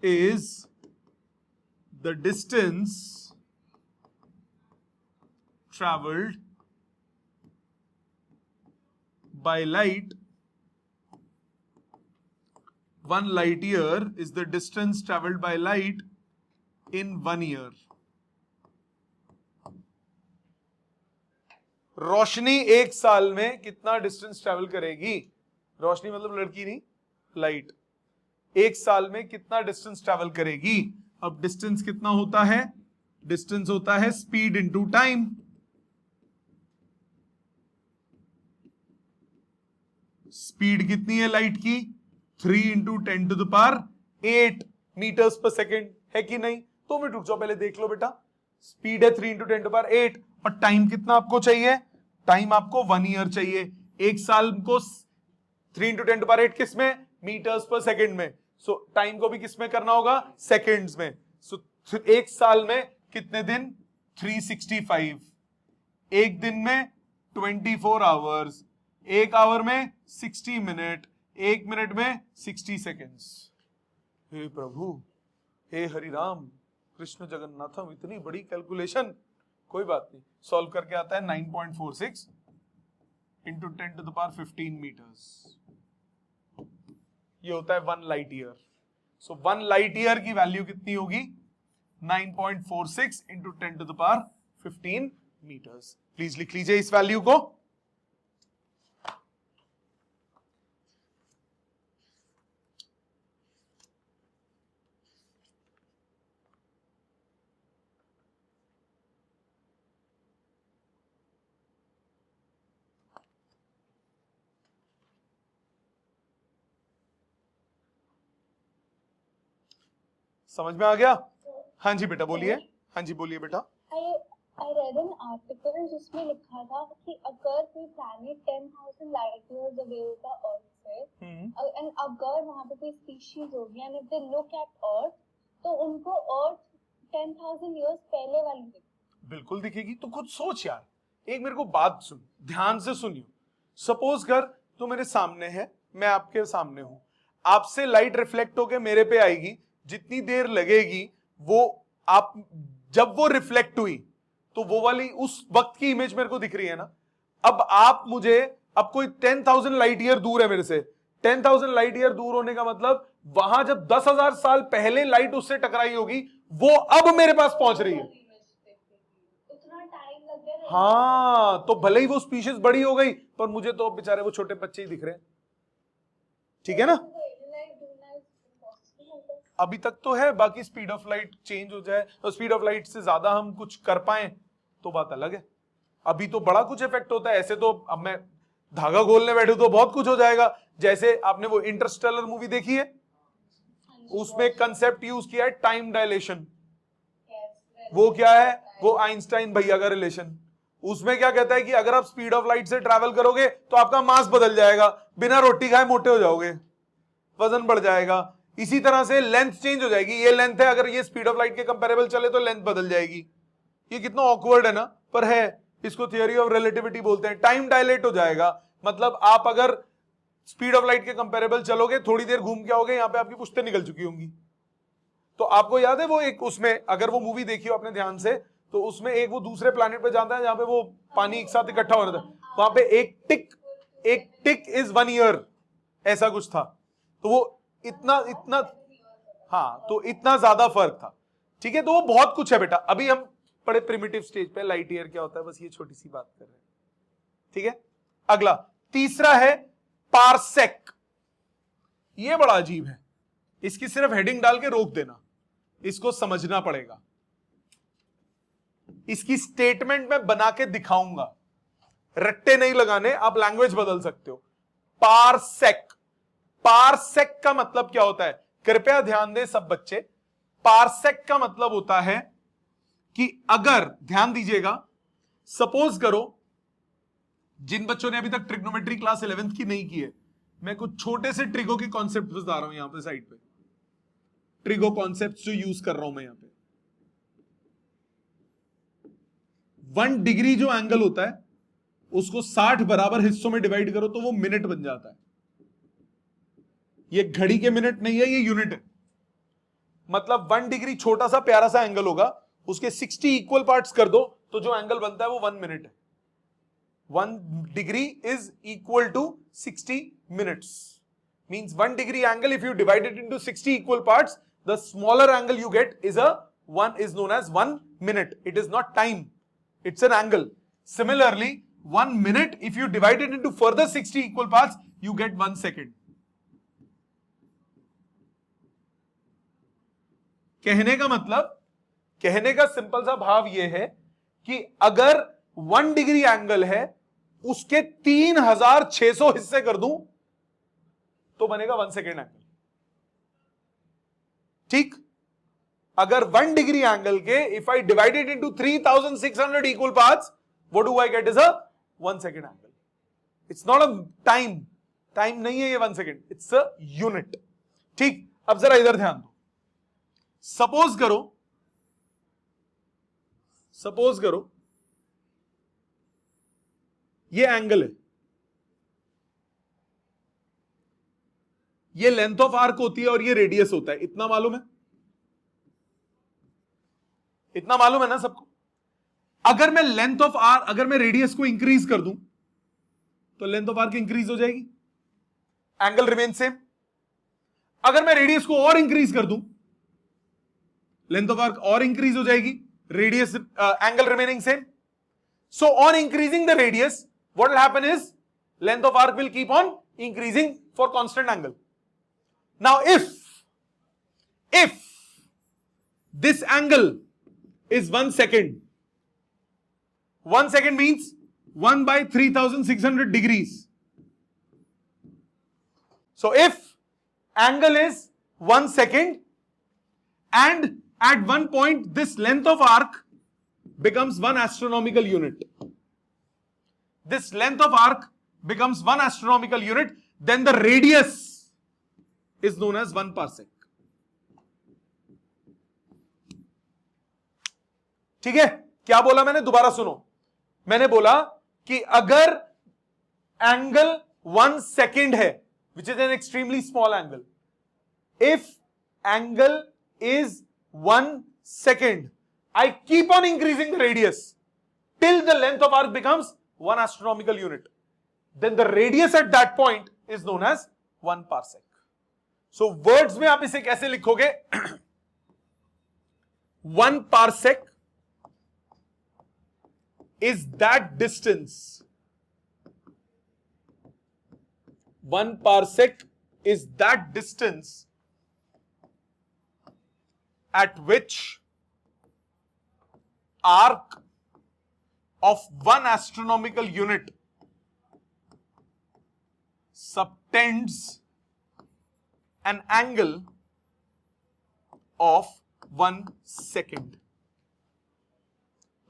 is the distance traveled by light. 1 light year is the distance traveled by light in 1 year. रोशनी एक साल में कितना डिस्टेंस ट्रैवल करेगी? रोशनी मतलब लड़की नहीं, लाइट। एक साल में कितना डिस्टेंस ट्रैवल करेगी? अब डिस्टेंस कितना होता है? डिस्टेंस होता है स्पीड इनटू टाइम। स्पीड कितनी है लाइट की? 3 into 10 to the power 8 metres per second, है कि नहीं? 2 मिनट रुक जाओ, पहले देख लो बेटा। स्पीड है 3 इंटू 10 टू द पावर 8, और टाइम कितना आपको चाहिए? टाइम आपको 1 ईयर चाहिए। 1 साल को 3 × 10⁸ किस में, मीटर्स पर सेकंड में। सो टाइम को भी किस में करना होगा, सेकंड्स में। सो 1 साल में कितने दिन, 365। एक दिन में 24 आवर्स, 1 आवर में 60 मिनट, 1 मिनट में 60 सेकेंड्स। हे प्रभु, हे हरि राम कृष्ण जगन्नाथम, इतनी बड़ी कैलकुलेशन, कोई बात नहीं, सॉल्व करके आता है 9.46 इंटू 10⁻15 मीटर्स। ये होता है 1 लाइट ईयर। सो 1 लाइट ईयर की वैल्यू कितनी होगी, 9.46 इंटू 10⁻15 मीटर्स। प्लीज लिख लीजिए इस वैल्यू को। समझ में आ गया? हाँ जी बेटा बोलिए। हाँ जी बोलिए बेटा। I read an article जिसमें लिखा था कि अगर कोई प्लैनेट 10,000 लाइट ईयर्स अवे होगा अर्थ से, एंड अगर वहां पे कोई स्पीशीज होगी and if they look at Earth, तो उनको अर्थ 10,000 ईयर्स पहले वाली दिखेगी। बिल्कुल दिखेगी। तो खुद सोच यार, एक मेरे को बात सुन, ध्यान से सुनियो। सपोज कर तो मेरे सामने है, मैं आपके सामने हूं, आपसे लाइट रिफ्लेक्ट होके मेरे पे आएगी, जितनी देर लगेगी वो आप, जब वो रिफ्लेक्ट हुई तो वो वाली उस वक्त की इमेज मेरे को दिख रही है ना। अब आप मुझे, अब कोई 10,000 लाइट ईयर दूर है मेरे से, 10,000 लाइट ईयर दूर होने का मतलब वहां जब 10,000 साल पहले लाइट उससे टकराई होगी, वो अब मेरे पास पहुंच रही है। उतना टाइम लग गया। हाँ, तो भले ही वो स्पीशीज बड़ी हो गई, पर मुझे तो बेचारे वो छोटे बच्चे ही दिख रहे हैं। ठीक है ना? अभी तक तो है, बाकी स्पीड ऑफ लाइट चेंज हो जाए और स्पीड ऑफ लाइट से ज्यादा हम कुछ कर पाए तो बात अलग है। अभी तो बड़ा कुछ इफेक्ट होता है। ऐसे तो अब मैं धागा खोलने बैठू तो बहुत कुछ हो जाएगा। जैसे आपने वो इंटरस्टेलर मूवी देखी है, उसमें कंसेप्ट यूज किया है टाइम डायलेशन। वो क्या है, वो आइंस्टाइन भैया का रिलेशन। उसमें क्या कहता है कि अगर आप स्पीड ऑफ लाइट से ट्रैवल करोगे तो आपका मास बदल जाएगा, बिना रोटी खाए मोटे हो जाओगे, वजन बढ़ जाएगा। इसी तरह से लेंथ चेंज हो जाएगी। ये लेंथ है, अगर ये स्पीड ऑफ लाइट के कंपैरेबल चले तो लेंथ बदल जाएगी। ये कितना ऑकवर्ड है ना, पर है। इसको थियोरी ऑफ रिलेटिविटी बोलते हैं। टाइम डायलेट हो जाएगा, मतलब आप अगर स्पीड ऑफ लाइट के कंपैरेबल चलोगे, थोड़ी देर घूम के आओगे, यहां पे आपकी पुश्तें निकल चुकी होंगी। तो आपको याद है वो एक, उसमें अगर वो मूवी देखी हो आपने ध्यान से, तो उसमें एक वो दूसरे प्लैनेट पे जाता है जहां पे वो पानी एक साथ इकट्ठा हो रहा था, वहां पे एक टिक इज 1 ईयर, ऐसा कुछ था। तो वो इतना हाँ, तो इतना ज्यादा फर्क था। ठीक है, तो वो बहुत कुछ है बेटा। अभी हम बड़े प्रिमिटिव स्टेज पे, लाइट ईयर क्या होता है बस ये छोटी सी बात कर रहे हैं। ठीक है, अगला तीसरा है पारसेक। ये बड़ा अजीब है, इसकी सिर्फ हेडिंग डाल के रोक देना, इसको समझना पड़ेगा। इसकी स्टेटमेंट में बना के दिखाऊंगा, रट्टे नहीं लगाने, आप लैंग्वेज बदल सकते हो। पारसेक, पारसेक का मतलब क्या होता है, कृपया ध्यान दें सब बच्चे। पारसेक का मतलब होता है कि अगर, ध्यान दीजिएगा, सपोज करो, जिन बच्चों ने अभी तक ट्रिग्नोमेट्री क्लास 11th की नहीं की है, मैं कुछ छोटे से ट्रिगो के कॉन्सेप्ट बता रहा हूं यहां पे साइड पे। ट्रिगो कॉन्सेप्ट जो यूज कर रहा हूं मैं यहां पे। 1 डिग्री जो एंगल होता है उसको 60 बराबर हिस्सों में डिवाइड करो तो वो मिनट बन जाता है। ये घड़ी के मिनट नहीं है, ये यूनिट है। मतलब 1 डिग्री छोटा सा प्यारा सा एंगल होगा, उसके 60 इक्वल पार्ट्स कर दो तो जो एंगल बनता है वो 1 मिनट है। 1 degree is equal to 60 minutes. Means 1 degree angle, if you divide it into 60 equal parts, the smaller angle you get is known as 1 minute. It is not time, it's an angle. Similarly, 1 minute, if you divide it into further 60 equal parts, you get 1 second. कहने का मतलब, कहने का simple सा भाव यह है कि अगर 1 डिग्री एंगल है, उसके 3600 हिस्से कर दूं तो बनेगा 1 सेकेंड एंगल। ठीक, अगर 1 डिग्री एंगल के if I divide it into 3600 equal parts, what do I get is a 1 second angle. It's not a time, time नहीं है ये 1 सेकेंड, इट्स अ यूनिट. ठीक, अब जरा इधर ध्यान दो. सपोज करो ये एंगल है, ये लेंथ ऑफ आर्क होती है और ये रेडियस होता है. इतना मालूम है? इतना मालूम है ना सबको? अगर मैं लेंथ ऑफ आर्क, अगर मैं रेडियस को इंक्रीज कर दूं तो लेंथ ऑफ आर्क इंक्रीज हो जाएगी, एंगल रिमेन सेम. अगर मैं रेडियस को और इंक्रीज कर दूं, लेंथ ऑफ आर्क और इंक्रीज हो जाएगी, radius angle remaining same. So on increasing the radius, what will happen is length of arc will keep on increasing for constant angle. Now if this angle is 1 second, 1 second means 1 by 3600 degrees. So if angle is 1 second and at one point this length of arc becomes 1 astronomical unit. This length of arc becomes 1 astronomical unit, then the radius is known as 1 parsec. ठीक है? क्या बोला मैंने? दोबारा सुनो. मैंने बोला कि अगर एंगल 1 सेकेंड है, which is an extremely small angle, if angle is 1 second, I keep on increasing the radius till the length of arc becomes 1 astronomical unit. Then the radius at that point is known as 1 parsec. So words में आप इसे कैसे लिखोगे? 1 parsec is that distance. 1 parsec is that distance at which arc of 1 astronomical unit subtends an angle of 1 second.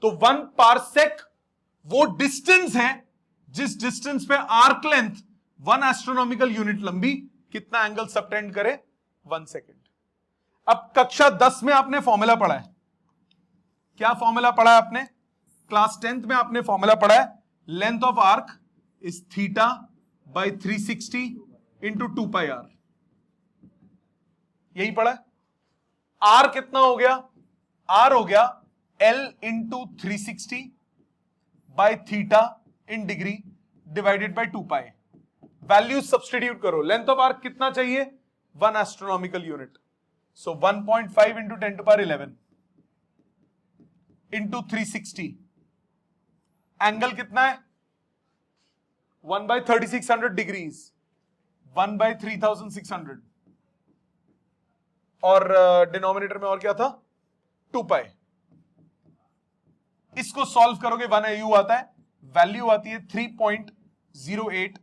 तो 1 parsec वो distance है जिस distance पे आर्क लेंथ 1 एस्ट्रोनॉमिकल यूनिट लंबी कितना एंगल सबटेंड करे? 1 सेकेंड. अब कक्षा 10 में आपने फॉर्मूला पढ़ा है. क्या फॉर्मूला पढ़ा है आपने? क्लास 10th में आपने फॉर्मूला पढ़ा है, length of arc is theta by 360 into 2 pi r. यही पढ़ा है. आर कितना हो गया? आर हो गया L into 360 by theta in degree divided by 2 pi. Value substitute करो. लेंथ ऑफ आर्क कितना चाहिए? 1 astronomical unit. So 1.5 into 10 to power 11 into 360. Angle कितना है? 1 बाई 3600 डिग्रीज, 1 बाई 3600 और डिनोमिनेटर में और क्या था? 2 पाई. इसको सॉल्व करोगे 1 AU आता है, वैल्यू आती है 3.08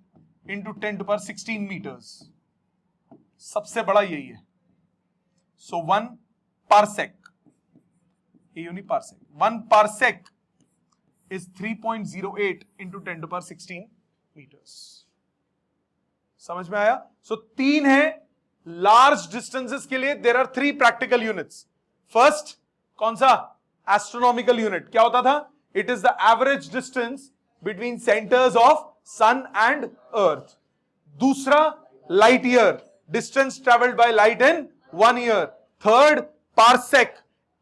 इंटू 10 टू पावर 16 मीटर्स. सबसे बड़ा यही है. सो 1 parsec, unit parsec, 1 parsec is 3.08 into 10 to power 16 meters. समझ में आया? सो 3 है लार्ज डिस्टेंसेस के लिए. There are 3 practical units. First कौन सा? Astronomical unit. क्या होता था? It is the average distance between centres of Sun and Earth. दूसरा light year, distance travelled by light in 1 year. Third parsec,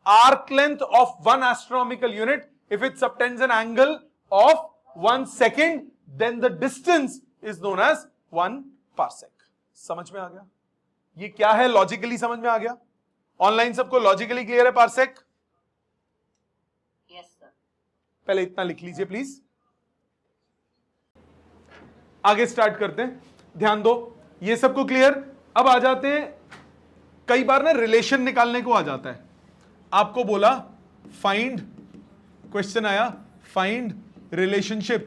arc length of 1 astronomical unit. If it subtends an angle of 1 second, then the distance is known as 1 parsec. समझ में आ गया? ये क्या है? Logically समझ में आ गया? ऑनलाइन सबको लॉजिकली क्लियर है पारसेक? Yes sir. पहले इतना लिख लीजिए प्लीज. आगे स्टार्ट करते हैं. ध्यान दो, ये सबको क्लियर. अब आ जाते हैं, कई बार ना रिलेशन निकालने को आ जाता है. आपको बोला फाइंड, क्वेश्चन आया find relationship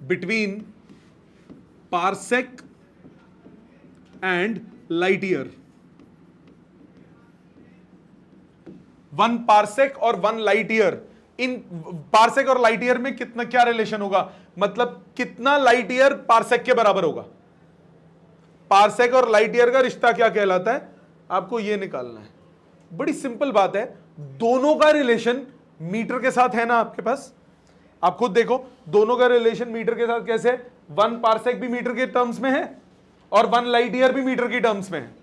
between parsec and light year. 1 parsec और 1 लाइट ईयर इन पार्सेक और लाइट ईयर में कितना क्या रिलेशन होगा, मतलब कितना लाइट ईयर पार्सेक के बराबर होगा। पार्सेक और लाइट ईयर का रिश्ता क्या कहलाता है, आपको यह निकालना है। बड़ी सिंपल बात है, दोनों का रिलेशन मीटर के साथ है ना आपके पास, आप खुद देखो दोनों का रिलेशन मीटर के साथ कैसे है। 1 पार्सेक भी मीटर के टर्म्स में है और 1 लाइट ईयर भी मीटर की टर्म्स में है।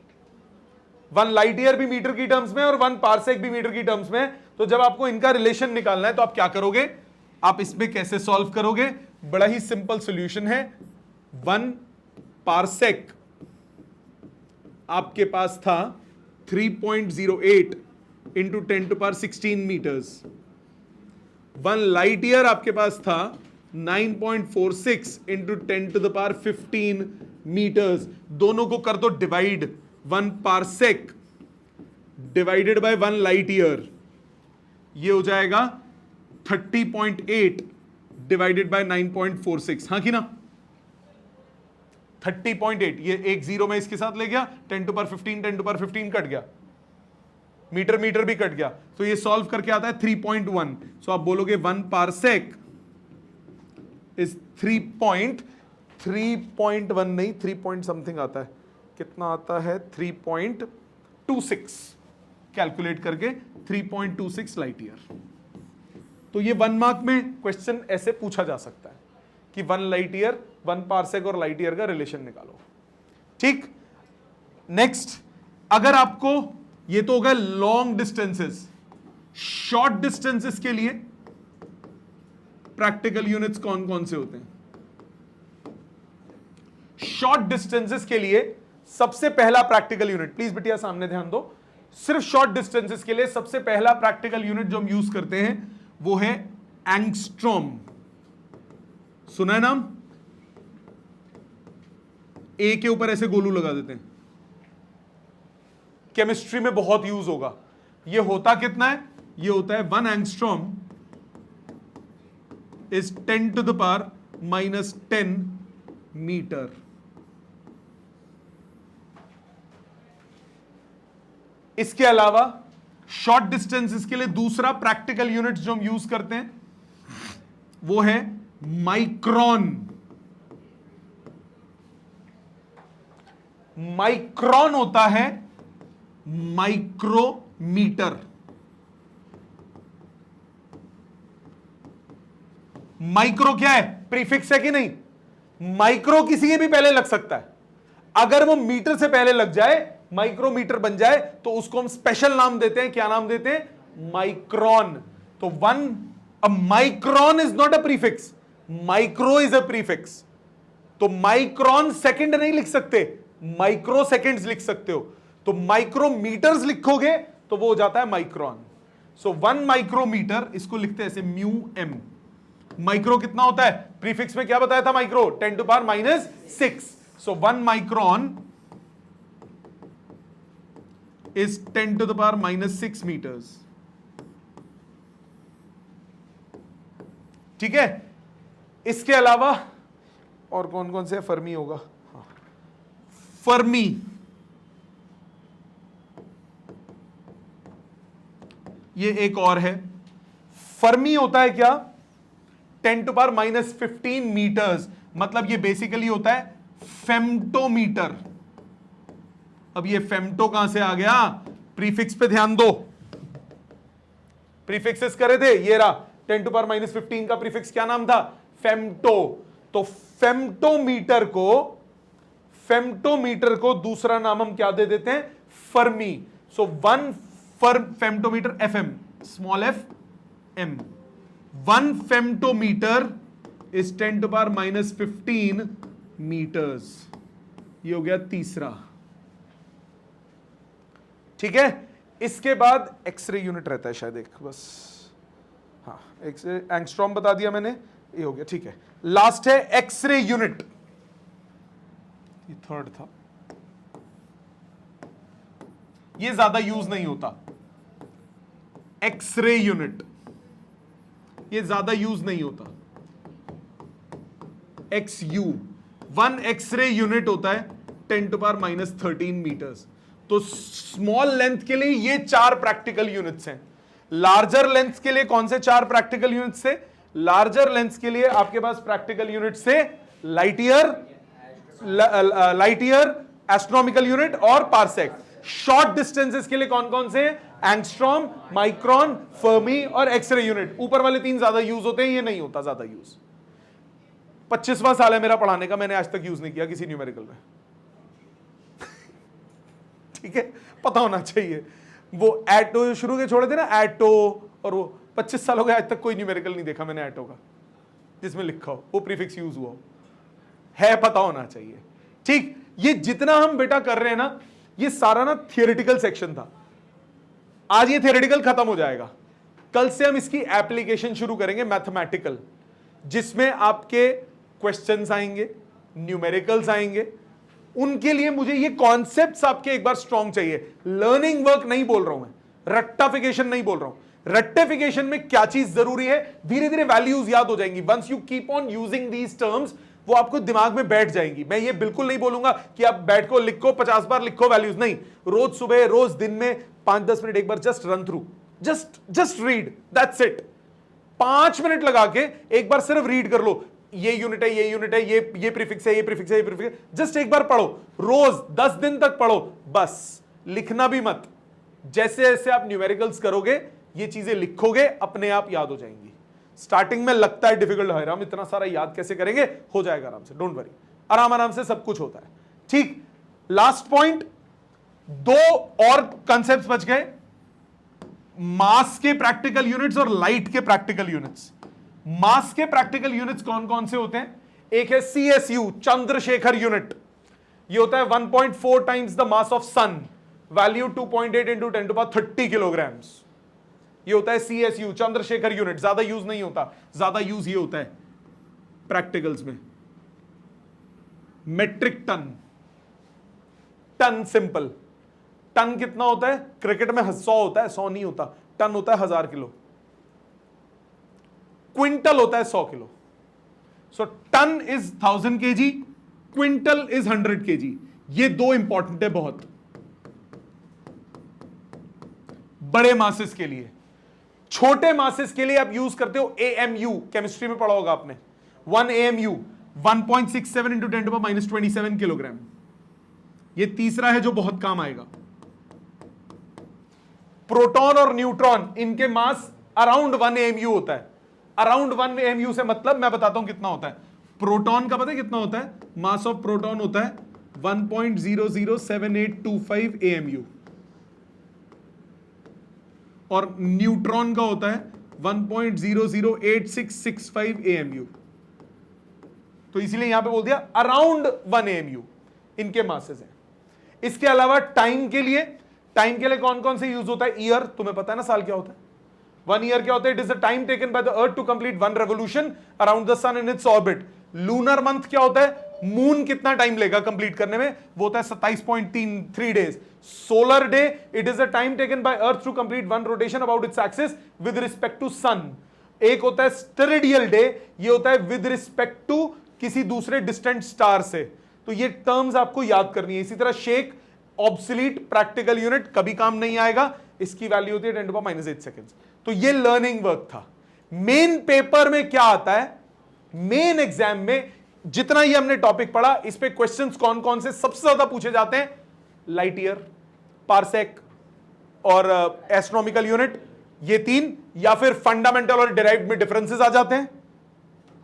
1 लाइट ईयर भी मीटर की टर्म्स में और 1 पार्सेक भी मीटर की टर्म्स में है। तो जब आपको इनका रिलेशन निकालना है तो आप क्या करोगे, आप इसमें कैसे सॉल्व करोगे, बड़ा ही सिंपल सॉल्यूशन है। 1 पार्सेक आपके पास था 3.08 into 10 to power 16 metres. 1 light year आपके पास था 9.46 into 10 to the power 15 metres. दोनों को कर दो divide, 1 parsec divided by 1 light year, ये हो जाएगा 30.8 डिवाइडेड बाय 9.46, हाँ कि ना। 30.8, ये एक जीरो में इसके साथ ले गया, 10 to power 15 10 to power 15 cut गया, मीटर मीटर भी कट गया, तो ये सॉल्व करके आता है 3.1। सो आप बोलोगे 1 पार्सेक इज 3.1 नहीं 3 पॉइंट समथिंग आता है, कितना आता है 3.26, कैलकुलेट करके 3.26 लाइट ईयर। तो ये 1 मार्क में क्वेश्चन ऐसे पूछा जा सकता है कि 1 लाइट ईयर 1 पार्सेक और लाइट ईयर का रिलेशन निकालो। ठीक, नेक्स्ट, अगर आपको, ये तो हो गया लॉन्ग डिस्टेंसेस, शॉर्ट डिस्टेंसेस के लिए प्रैक्टिकल यूनिट्स कौन कौन से होते हैं। शॉर्ट डिस्टेंसेस के लिए सबसे पहला प्रैक्टिकल यूनिट, प्लीज बिटिया सामने ध्यान दो, सिर्फ शॉर्ट डिस्टेंसेस के लिए सबसे पहला प्रैक्टिकल यूनिट जो हम यूज करते हैं वो है एंगस्ट्रॉम। सुना है नाम, ए के ऊपर ऐसे गोलू लगा देते हैं, केमिस्ट्री में बहुत यूज होगा। ये होता कितना है, ये होता है 1 angstrom is 10 to the power -10 metre. इसके अलावा शॉर्ट डिस्टेंसेस के लिए दूसरा प्रैक्टिकल यूनिट जो हम यूज करते हैं वो है माइक्रोन। माइक्रोन होता है माइक्रोमीटर। माइक्रो क्या है, प्रीफिक्स है कि नहीं। माइक्रो किसी के भी पहले लग सकता है, अगर वो मीटर से पहले लग जाए, माइक्रोमीटर बन जाए, तो उसको हम स्पेशल नाम देते हैं, क्या नाम देते हैं, माइक्रोन। तो a micron is not a prefix, micro is a prefix. तो माइक्रोन सेकंड नहीं लिख सकते, माइक्रो सेकंड्स लिख सकते हो। तो माइक्रोमीटर्स लिखोगे तो वो हो जाता है माइक्रोन। सो 1 माइक्रोमीटर, इसको लिखते हैं ऐसे म्यू एम। माइक्रो कितना होता है, प्रीफिक्स में क्या बताया था, micro 10 to power -6। So 1 micron is 10 to the power -6 meters। ठीक है, इसके अलावा और कौन कौन से, फर्मी होगा, हाँ। फर्मी, ये एक और है। फर्मी होता है क्या, 10 टू पावर -15 मीटर्स, मतलब ये बेसिकली होता है फेम्टोमीटर। अब ये फेम्टो कहां से आ गया, प्रीफिक्स पे ध्यान दो, प्रीफिक्सेस करे थे, ये रहा 10 टू पावर -15 का प्रीफिक्स क्या नाम था, फेम्टो। तो फेम्टोमीटर को दूसरा नाम हम क्या दे देते हैं, fermi. So 1 femtometre, FM, small f m, 1 femtometre is 10 to power -15 metres. ये हो गया तीसरा। ठीक है, इसके बाद एक्सरे यूनिट रहता है शायद एक, बस, हाँ, एक्सरे, एंगस्ट्रॉम बता दिया मैंने, ये हो गया। ठीक है, लास्ट है एक्सरे यूनिट, ये थर्ड था, ये ज्यादा यूज नहीं होता। एक्सरे यूनिट, ये ज्यादा यूज नहीं होता। XU, 1 एक्सरे यूनिट होता है 10 टू पावर -13 मीटर्स। तो स्मॉल लेंथ के लिए ये 4 प्रैक्टिकल यूनिट्स हैं, लार्जर लेंथ के लिए कौन से 4 प्रैक्टिकल यूनिट से? लार्जर लेंथ के लिए आपके पास प्रैक्टिकल यूनिट से लाइट ईयर, एस्ट्रोनॉमिकल यूनिट और पारसेक। शॉर्ट डिस्टेंसेस के लिए कौन कौन से? एंगस्ट्रॉम, माइक्रोन, फर्मी और एक्सरे यूनिट। ऊपर वाले 3 ज्यादा यूज होते हैं, ये नहीं होता ज्यादा यूज। 25वां साल है मेरा पढ़ाने का, मैंने आज तक यूज नहीं किया किसी न्यूमेरिकल में। ठीक है, पता होना चाहिए। वो एटो शुरू के छोड़े थे ना, एटो, और वो 25 साल हो गए आज तक कोई न्यूमेरिकल नहीं देखा मैंने एटो का जिसमें लिखा हो वो प्रीफिक्स यूज हुआ हो। है, पता होना चाहिए। ठीक, ये जितना हम बेटा कर रहे हैं ना, ये सारा ना थियोरेटिकल सेक्शन था। आज ये थियोरेटिकल खत्म हो जाएगा, कल से हम इसकी एप्लीकेशन शुरू करेंगे, मैथमेटिकल, जिसमें आपके क्वेश्चंस आएंगे, न्यूमेरिकल्स आएंगे। उनके लिए मुझे ये कॉन्सेप्ट्स आपके एक बार स्ट्रॉन्ग चाहिए। लर्निंग वर्क नहीं बोल रहा हूं मैं, रट्टाफिकेशन नहीं बोल रहा हूं। रट्टाफिकेशन में क्या चीज जरूरी है? धीरे धीरे वैल्यूज याद हो जाएंगी। Once you keep on using these terms, वो आपको दिमाग में बैठ जाएंगी। मैं ये बिल्कुल नहीं बोलूंगा कि आप बैठ को लिखो, 50 बार लिखो वैल्यूज, नहीं। रोज सुबह, रोज दिन में 5-10 मिनट एक बार just run through, just read, that's it. 5 minute लगा के एक बार सिर्फ रीड कर लो, ये यूनिट है, ये यूनिट है, ये प्रीफिक्स है, ये प्रीफिक्स है, ये प्रीफिक्स है। जस्ट एक बार पढ़ो, रोज 10 दिन तक पढ़ो, बस। लिखना भी मत। जैसे जैसे आप न्यूमेरिकल्स करोगे, ये चीजें लिखोगे, अपने आप याद हो जाएंगी। स्टार्टिंग में लगता है डिफिकल्ट है, हम इतना सारा याद कैसे करेंगे? हो जाएगा आराम से, डोंट वरी, आराम आराम से सब कुछ होता है। ठीक, लास्ट पॉइंट, 2 और कंसेप्ट बच गए, मास के प्रैक्टिकल यूनिट्स और लाइट के प्रैक्टिकल यूनिट्स। मास के प्रैक्टिकल यूनिट्स कौन कौन से होते हैं? एक है CSU, चंद्रशेखर यूनिट। ये होता है 1.4 times the mass of sun, value 2.8 into 10⁻30 kilograms. ये होता है CSU, चंद्रशेखर यूनिट। ज्यादा यूज नहीं होता, ज्यादा यूज ये होता है प्रैक्टिकल्स में। Metric ton, ton simple. Ton कितना होता है? क्रिकेट में 100 होता है, 100 नहीं होता। टन होता है 1000 किलो। क्विंटल होता है 100 kilo. So ton is 1000 kg, quintal is 100 kg। ये 2 इंपॉर्टेंट है बहुत बड़े मासेस के लिए। छोटे मासेस के लिए आप यूज करते हो AMU, केमिस्ट्री में पढ़ा होगा आपने। 1 AMU 1.67 इंटू 10⁻27 किलोग्राम। ये तीसरा है जो बहुत काम आएगा। प्रोटॉन और न्यूट्रॉन, इनके मास अराउंड 1 AMU होता है। अराउंड 1 AMU से मतलब मैं बताता हूं कितना होता है। प्रोटॉन का पता है कितना होता है? मास ऑफ प्रोटॉन होता है 1.007825 AMU, और न्यूट्रॉन का होता है 1.008665 AMU। तो इसीलिए यहां पे बोल दिया अराउंड 1 AMU इनके मासेस हैं। इसके अलावा टाइम के लिए कौन कौन से यूज होता है? ईयर, तुम्हें पता है ना साल क्या होता है? 1 ईयर क्या होता है? It is the time taken by the earth to complete 1 revolution around the sun in its orbit. Lunar month क्या होता है? मून कितना टाइम लेगा कंप्लीट करने में? वो होता है 27.3 days. Solar day, it is the time taken by Earth to complete 1 rotation about its axis with respect to Sun. एक होता है स्टेरिडियल डे, ये होता है विद रिस्पेक्ट टू किसी दूसरे डिस्टेंट स्टार से। तो ये टर्म्स आपको याद करनी है। इसी तरह शेक, ऑब्सोलीट, प्रैक्टिकल यूनिट कभी काम नहीं आएगा, इसकी वैल्यू होती है 10⁻�8 सेकेंड्स। तो ये लर्निंग वर्क था। मेन पेपर में क्या आता है? मेन एग्जाम में जितना ही हमने टॉपिक पढ़ा, इस पे क्वेश्चंस कौन कौन से सबसे ज्यादा पूछे जाते हैं? लाइट ईयर, पारसेक और एस्ट्रोनॉमिकल यूनिट, ये 3, या फिर फंडामेंटल और डिराइव्ड में डिफरेंसेस आ जाते हैं,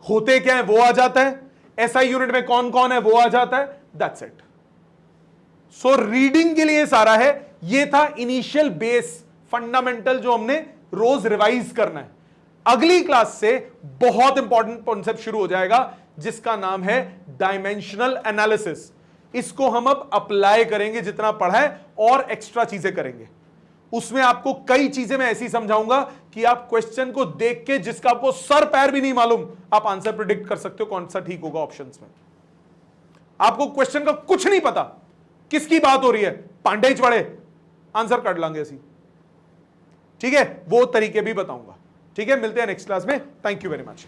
होते क्या है वो आ जाता है, SI यूनिट में कौन कौन है वो आ जाता है। That's it. सो रीडिंग के लिए सारा है। ये था इनिशियल बेस, फंडामेंटल जो हमने रोज रिवाइज करना है। अगली क्लास से बहुत इंपॉर्टेंट कॉन्सेप्ट शुरू हो जाएगा जिसका नाम है डायमेंशनल एनालिसिस। इसको हम अब अप्लाई करेंगे, जितना पढ़ा है और एक्स्ट्रा चीजें करेंगे। उसमें आपको कई चीजें मैं ऐसी समझाऊंगा कि आप क्वेश्चन को देख के, जिसका आपको सर पैर भी नहीं मालूम, आप आंसर प्रिडिक्ट कर सकते हो कौन सा ठीक होगा ऑप्शंस में। आपको क्वेश्चन का कुछ नहीं पता, किसकी बात हो रही है, पांडे चढ़े, आंसर काट लांगे ऐसी। ठीक है, वो तरीके भी बताऊंगा। ठीक है, मिलते हैं नेक्स्ट क्लास में। Thank you very much.